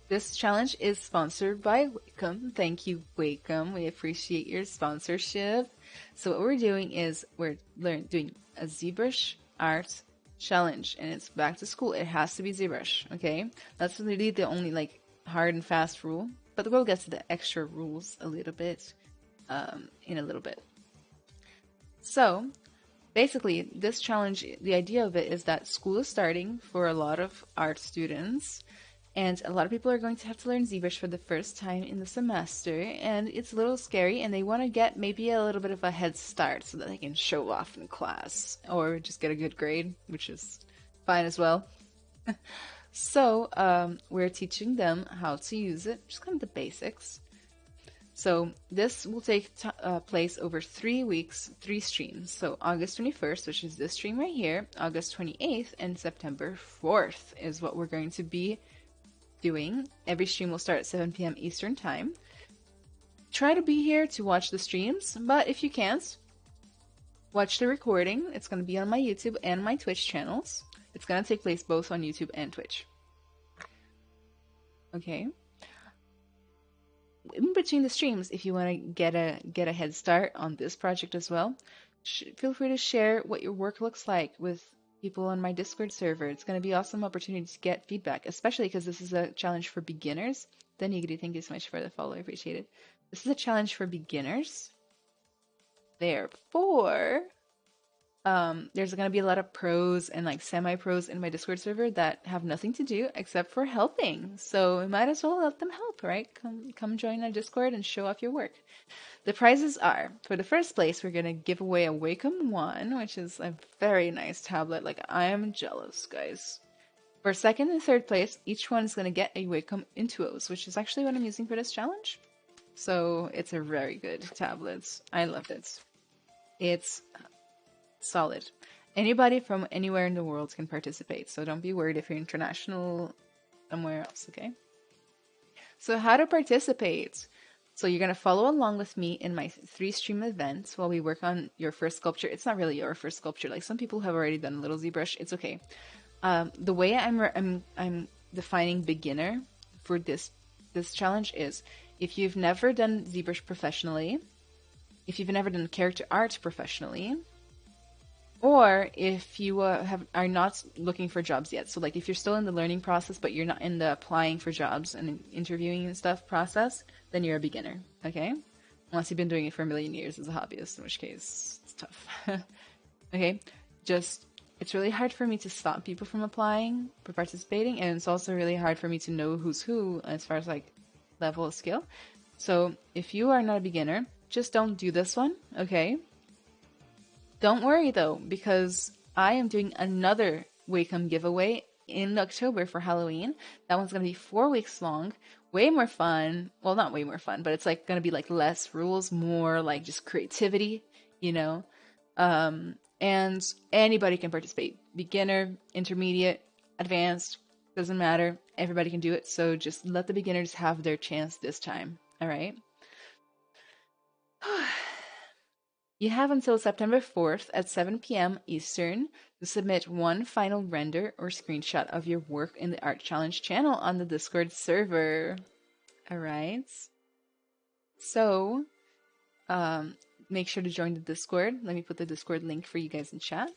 this challenge is sponsored by Wacom. Thank you, Wacom. We appreciate your sponsorship. So what we're doing is we're doing a ZBrush art challenge, and it's back to school. It has to be ZBrush, okay? That's really the only like hard and fast rule, but we'll get to the extra rules a little bit in a little bit. So basically, this challenge, the idea of it is that school is starting for a lot of art students, and a lot of people are going to have to learn ZBrush for the first time in the semester, and it's a little scary, and they want to get maybe a little bit of a head start so that they can show off in class, or just get a good grade, which is fine as well. So we're teaching them how to use it, just kind of the basics. So this will take place over 3 weeks, 3 streams. So August 21st, which is this stream right here, August 28th, and September 4th is what we're going to be doing. Every stream will start at 7 p.m. Eastern Time. Try to be here to watch the streams, but if you can't, watch the recording. It's going to be on my YouTube and my Twitch channels. It's going to take place both on YouTube and Twitch. Okay. In between the streams, if you want to get a head start on this project as well, feel free to share what your work looks like with people on my Discord server. It's going to be an awesome opportunity to get feedback, especially because this is a challenge for beginners. Then Yigity, thank you so much for the follow. I appreciate it. This is a challenge for beginners. Therefore, there's going to be a lot of pros and like semi-pros in my Discord server that have nothing to do except for helping. So we might as well let them help, right? Come join our Discord and show off your work. The prizes are, for the first place, we're going to give away a Wacom 1, which is a very nice tablet. Like, I am jealous, guys. For second and third place, each one is going to get a Wacom Intuos, which is actually what I'm using for this challenge. So it's a very good tablet. I love it. It's solid. Anybody from anywhere in the world can participate, so don't be worried if you're international somewhere else, okay? So how to participate? So you're going to follow along with me in my 3 stream events while we work on your first sculpture. It's not really your first sculpture. Like, some people have already done a little ZBrush. It's okay. The way I'm defining beginner for this challenge is if you've never done ZBrush professionally, if you've never done character art professionally, or if you are not looking for jobs yet. So like if you're still in the learning process, but you're not in the applying for jobs and interviewing and stuff process, then you're a beginner, okay? Unless you've been doing it for a million years as a hobbyist, in which case it's tough. Okay, it's really hard for me to stop people from applying, for participating, and it's also really hard for me to know who's who as far as like level of skill. So if you are not a beginner, just don't do this one, okay? Don't worry though, because I am doing another Wacom giveaway in October for Halloween. That one's going to be 4 weeks long, way more fun. Well, not way more fun, but it's like going to be like less rules, more like just creativity, you know? And anybody can participate. Beginner, intermediate, advanced, doesn't matter. Everybody can do it. So just let the beginners have their chance this time. All right. You have until September 4th at 7 p.m. Eastern to submit one final render or screenshot of your work in the Art Challenge channel on the Discord server. All right. So, make sure to join the Discord. Let me put the Discord link for you guys in chat.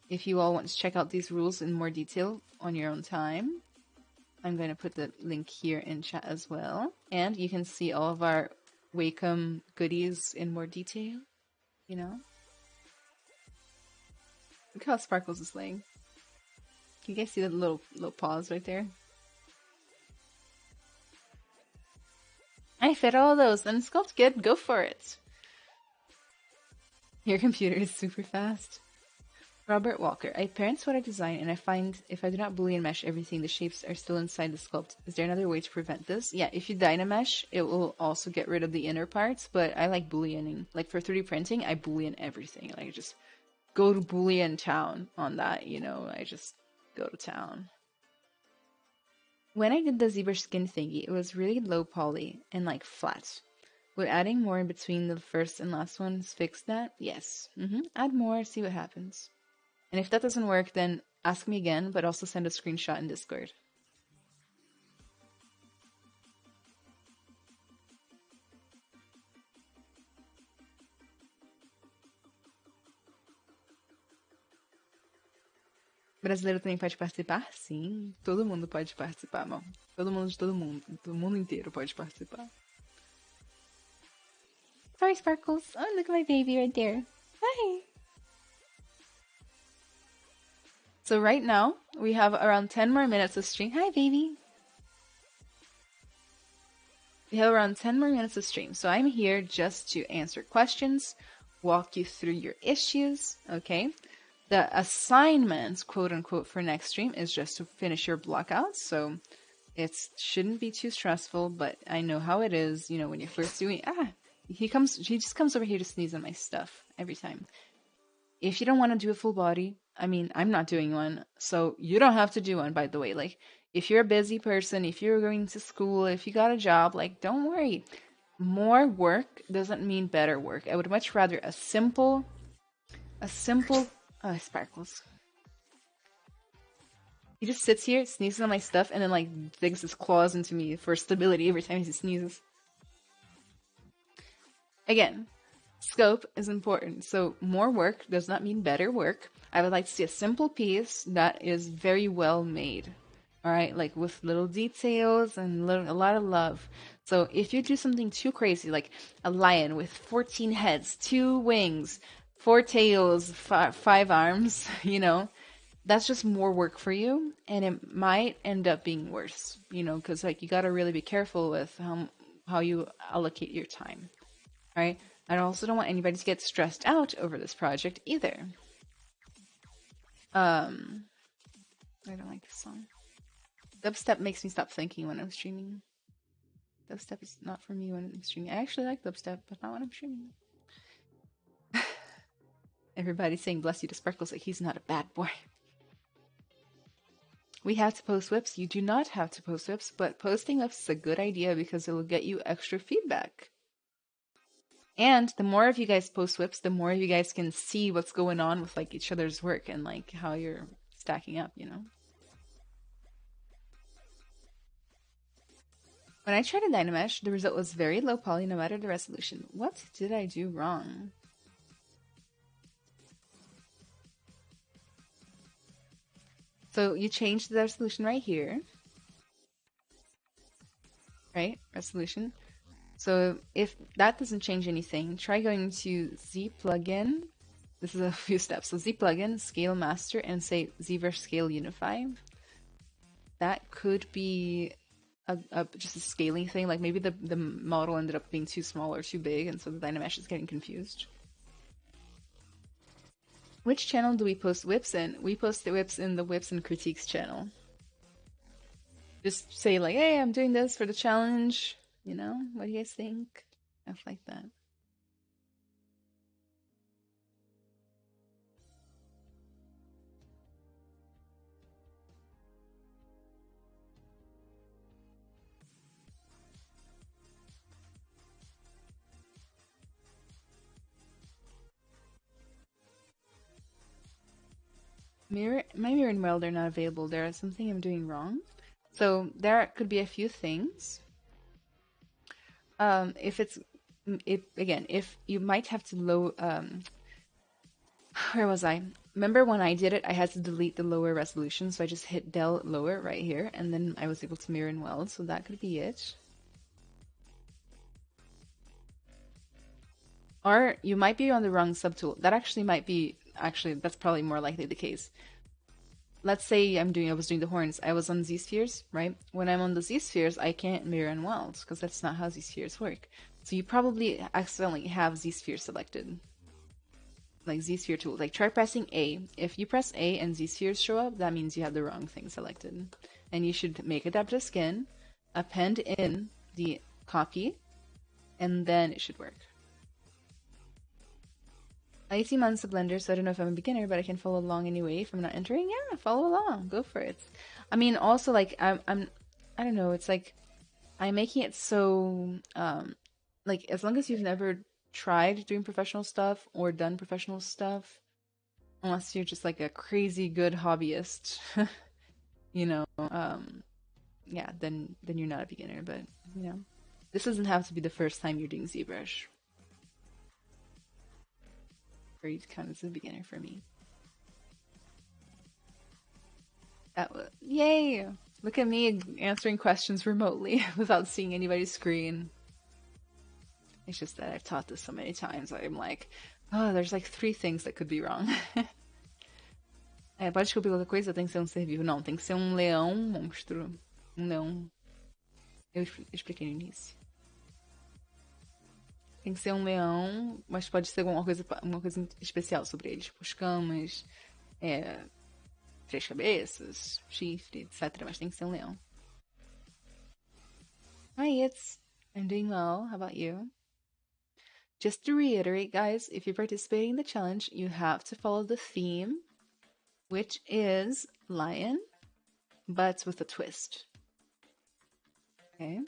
If you all want to check out these rules in more detail on your own time, I'm going to put the link here in chat as well. And you can see all of our Wacom goodies in more detail, you know? Look how Sparkles is laying. Can you guys see that little pause right there? I fit all those, and Sculpt good, go for it. Your computer is super fast. Robert Walker. I parent what I design, and I find if I do not Boolean mesh everything, the shapes are still inside the sculpt. Is there another way to prevent this? Yeah, if you Dynamesh, it will also get rid of the inner parts, but I like Booleaning. Like for 3D printing, I Boolean everything. Like just go to Boolean town on that, you know? I just go to town. When I did the ZBrush skin thingy, it was really low poly and like flat. Would adding more in between the first and last ones fix that? Yes. Add more, see what happens. And if that doesn't work, then ask me again, but also send a screenshot in Discord. Brasileiro também pode participar? Sim, todo mundo pode participar, não. Todo mundo de todo mundo. O mundo inteiro pode participar. Sorry, Sparkles. Oh, look at my baby right there. Hi! So right now, we have around 10 more minutes of stream. Hi, baby! We have around 10 more minutes of stream. So I'm here just to answer questions, walk you through your issues, okay? The assignment, quote unquote, for next stream is just to finish your blockouts. So It shouldn't be too stressful, but I know how it is, you know, when you're first doing, he just comes over here to sneeze on my stuff every time. If you don't want to do a full body, I mean, I'm not doing one, so you don't have to do one, by the way. Like, if you're a busy person, if you're going to school, if you got a job, like, don't worry. More work doesn't mean better work. I would much rather sparkles. He just sits here, sneezes on my stuff, and then like digs his claws into me for stability every time he sneezes. Again, scope is important. So more work does not mean better work. I would like to see a simple piece that is very well made. All right, like with little details and a lot of love. So if you do something too crazy, like a lion with 14 heads, 2 wings, 4 tails, 5 arms, you know, that's just more work for you, and it might end up being worse, you know, because like you got to really be careful with how you allocate your time. Right? I also don't want anybody to get stressed out over this project either. I don't like this song. Dubstep makes me stop thinking when I'm streaming. Dubstep is not for me when I'm streaming. I actually like dubstep, but not when I'm streaming. Everybody's saying bless you to Sparkles like he's not a bad boy. We have to post whips. You do not have to post whips, but posting whips is a good idea because it will get you extra feedback. And the more of you guys post whips, the more of you guys can see what's going on with like each other's work and like how you're stacking up, you know? When I tried a Dynamesh, the result was very low poly no matter the resolution. What did I do wrong? So you change the resolution right here. Right? Resolution. So if that doesn't change anything, try going to Z plugin. This is a few steps. So Z plugin, scale master, and say ZBrush scale unify. That could be just a scaling thing. Like maybe the model ended up being too small or too big, and so the Dynamesh is getting confused. Which channel do we post whips in? We post the whips in the whips and critiques channel. Just say like, hey, I'm doing this for the challenge. You know, what do you guys think? Stuff like that. My mirror and weld are not available. There is something I'm doing wrong. So there could be a few things. If you might have to where was I? Remember when I did it, I had to delete the lower resolution, so I just hit del lower right here, and then I was able to mirror and weld, so that could be it. Or you might be on the wrong subtool. That actually might be, that's probably more likely the case. Let's say I was doing the horns. I was on Z-spheres, right? When I'm on the Z-spheres, I can't mirror and weld, because that's not how Z-spheres work. So you probably accidentally have Z-sphere selected. Like Z-sphere tool. Like try pressing A. If you press A and Z-spheres show up, that means you have the wrong thing selected. And you should make adaptive skin, append in the copy, and then it should work. 18 months of Blender, so I don't know if I'm a beginner, but I can follow along anyway. If I'm not entering, yeah, follow along. Go for it. I mean, also, like, I don't know, it's like, I'm making it so, like, as long as you've never tried doing professional stuff or done professional stuff, unless you're just like a crazy good hobbyist, you know, yeah, then you're not a beginner. But you know, this doesn't have to be the first time you're doing ZBrush, or you count as a beginner for me. That was yay! Look at me answering questions remotely without seeing anybody's screen. It's just that I've taught this so many times. I'm like, oh, there's like 3 things that could be wrong. Pode descobrir outra coisa? Tem que ser um ser vivo. Não, tem que ser um leão monstro. Não. Eu expliquei no início. Tem que ser um leão, mas pode ser uma coisa especial sobre ele. Tipo, escamas, 3 cabeças, chifre, etc. Mas tem que ser um leão. I'm doing well. How about you? Just to reiterate, guys, if you're participating in the challenge, you have to follow the theme, which is lion, but with a twist. Okay?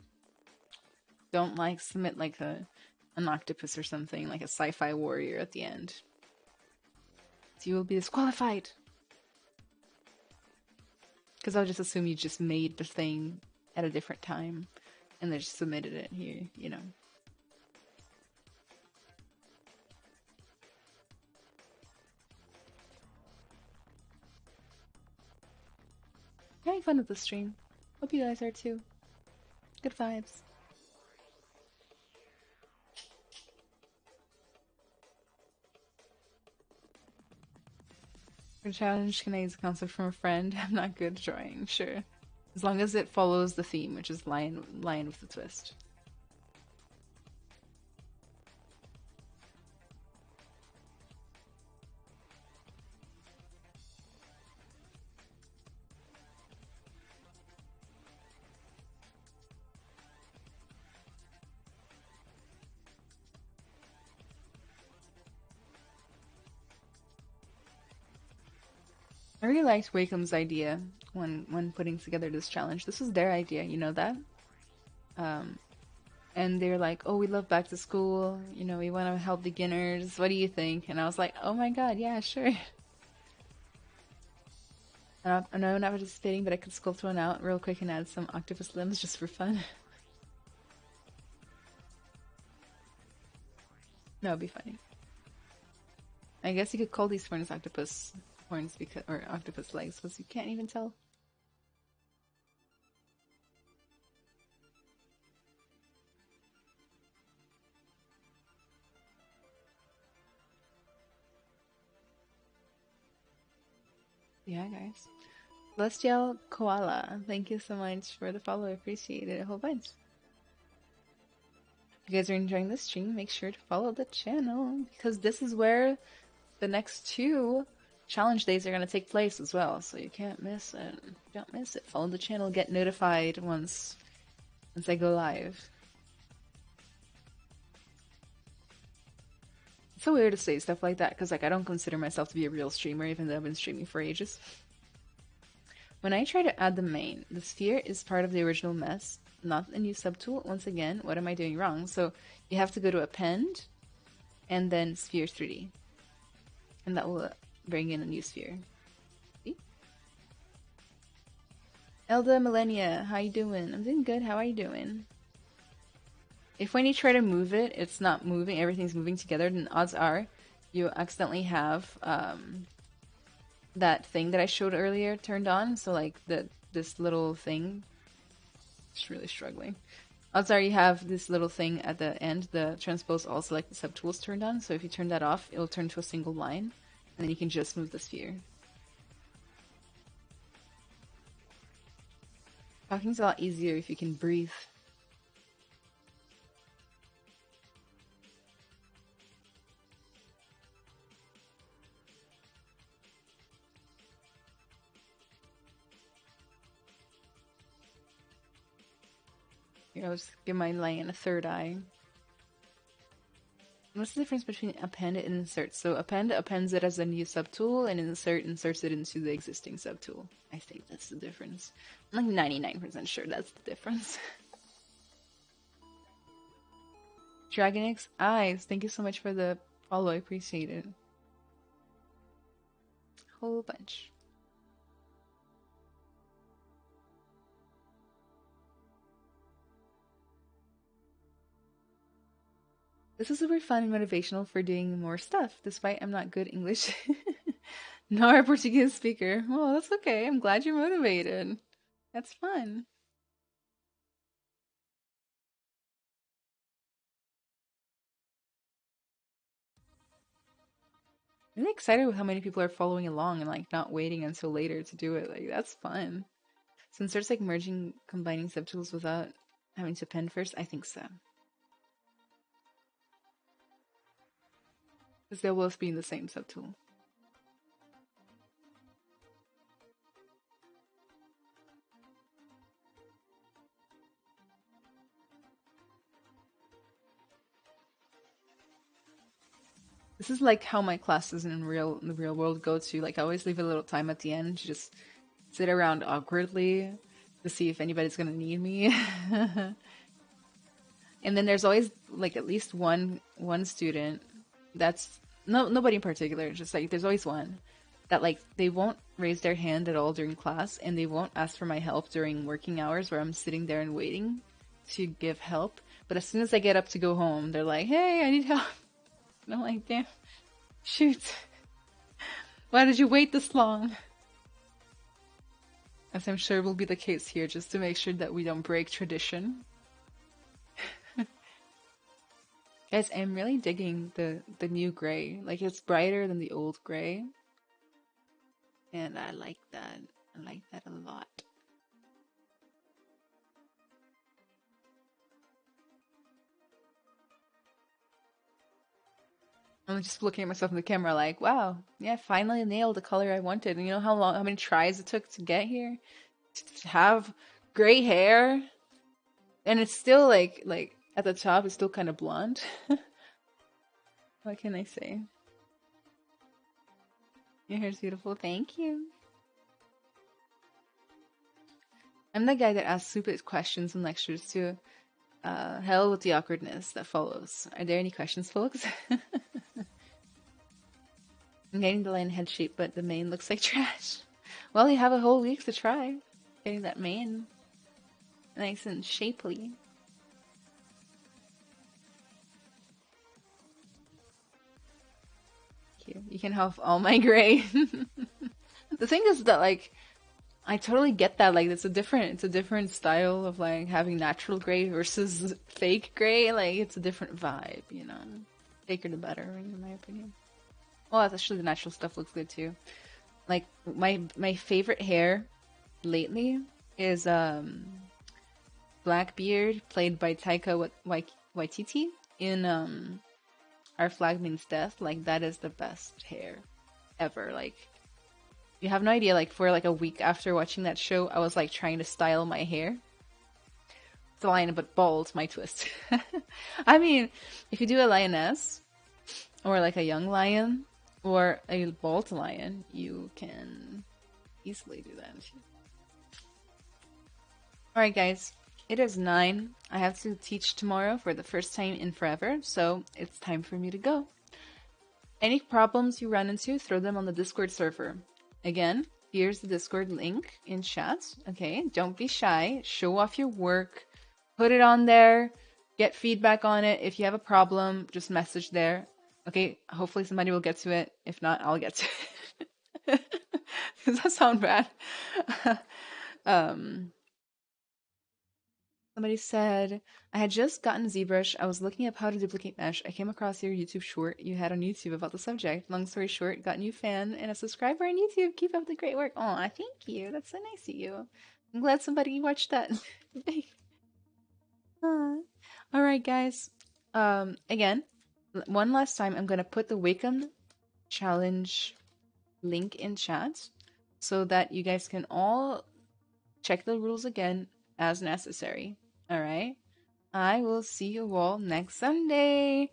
Don't like submit like an octopus or something, like a sci-fi warrior at the end. So you will be disqualified. Because I'll just assume you just made the thing at a different time and they just submitted it here, you know. Having fun with the stream. Hope you guys are too. Good vibes. For challenge, can I use a concept from a friend? I'm not good at drawing, sure. As long as it follows the theme, which is lion with a twist. I really liked Wacom's idea when putting together this challenge. This was their idea, you know that? And they're like, "Oh, we love back to school. You know, we want to help beginners. What do you think?" And I was like, "Oh my god, yeah, sure." I know I'm not participating, but I could sculpt one out real quick and add some octopus limbs just for fun. That would be funny. I guess you could call these horns octopus horns because, or octopus legs, because you can't even tell. Yeah, guys. Celestial Koala, thank you so much for the follow. I appreciate it a whole bunch. If you guys are enjoying this stream, make sure to follow the channel because this is where the next two challenge days are going to take place as well. So you can't miss it. Don't miss it. Follow the channel, get notified once I go live. It's so weird to say stuff like that because like I don't consider myself to be a real streamer even though I've been streaming for ages. When I try to add the sphere is part of the original mess, not a new subtool. Once again, what am I doing wrong? So you have to go to append and then sphere 3D. And that will bring in a new sphere. See? Elda Millennia, how you doing? I'm doing good. How are you doing? If when you try to move it, it's not moving, everything's moving together, then odds are you accidentally have that thing that I showed earlier turned on. So like this little thing, it's really struggling. Odds are you have this little thing at the end, the transpose all select the subtools turned on. So if you turn that off, it'll turn to a single line, and then you can just move the sphere. Talking's a lot easier if you can breathe. Here, I'll just give my lion a third eye. What's the difference between append and insert? So append appends it as a new subtool, and insert inserts it into the existing subtool. I think that's the difference. I'm like 99% sure that's the difference. Dragon X Eyes, thank you so much for the follow. I appreciate it. Whole bunch. This is super fun and motivational for doing more stuff, despite I'm not good English nor a Portuguese speaker. Well, that's okay. I'm glad you're motivated. That's fun. I'm really excited with how many people are following along and like not waiting until later to do it. Like that's fun. Since there's like merging, combining subtools without having to append first, I think so. Because they'll both be in the same subtool. This is like how my classes in the real world go to. Like I always leave a little time at the end to just sit around awkwardly to see if anybody's gonna need me. And then there's always like at least one student that's nobody in particular, just like there's always one that like they won't raise their hand at all during class and they won't ask for my help during working hours where I'm sitting there and waiting to give help. But as soon as I get up to go home, they're like, "Hey, I need help." And I'm like, "Damn, shoot. Why did you wait this long?" As I'm sure will be the case here, just to make sure that we don't break tradition. Guys, I'm really digging the new gray. Like it's brighter than the old gray. And I like that. I like that a lot. I'm just looking at myself in the camera like, wow, yeah, finally nailed the color I wanted. And you know how many tries it took to get here? To have gray hair? And it's still like at the top it's still kind of blonde. What can I say? Your hair's beautiful. Thank you. I'm the guy that asks stupid questions in lectures too. Hell with the awkwardness that follows. Are there any questions, folks? I'm getting the line head shape, but the mane looks like trash. Well, you have a whole week to try getting that mane nice and shapely. You can have all my gray. The thing is that like I totally get that. Like it's a different style of like having natural gray versus fake gray. Like it's a different vibe, you know. Faker the better, in my opinion. Well, actually the natural stuff looks good too. Like my favorite hair lately is Blackbeard, played by Taika Waititi in Our Flag Means Death. Like that is the best hair ever. Like you have no idea. Like for like a week after watching that show, I was like trying to style my hair. It's a lion, but bald, my twist. I mean, if you do a lioness or like a young lion or a bald lion, you can easily do that. Alright guys, it is 9. I have to teach tomorrow for the first time in forever, so it's time for me to go. Any problems you run into, throw them on the Discord server. Again, here's the Discord link in chat. Okay, don't be shy. Show off your work. Put it on there. Get feedback on it. If you have a problem, just message there. Okay, hopefully somebody will get to it. If not, I'll get to it. Does that sound bad? Somebody said, I had just gotten ZBrush. I was looking up how to duplicate mesh. I came across your YouTube short you had on YouTube about the subject. Long story short, got a new fan and a subscriber on YouTube. Keep up the great work. Aw, thank you. That's so nice of you. I'm glad somebody watched that. Alright, guys. Again, one last time, I'm going to put the Wacom challenge link in chat so that you guys can all check the rules again as necessary. All right. I will see you all next Sunday.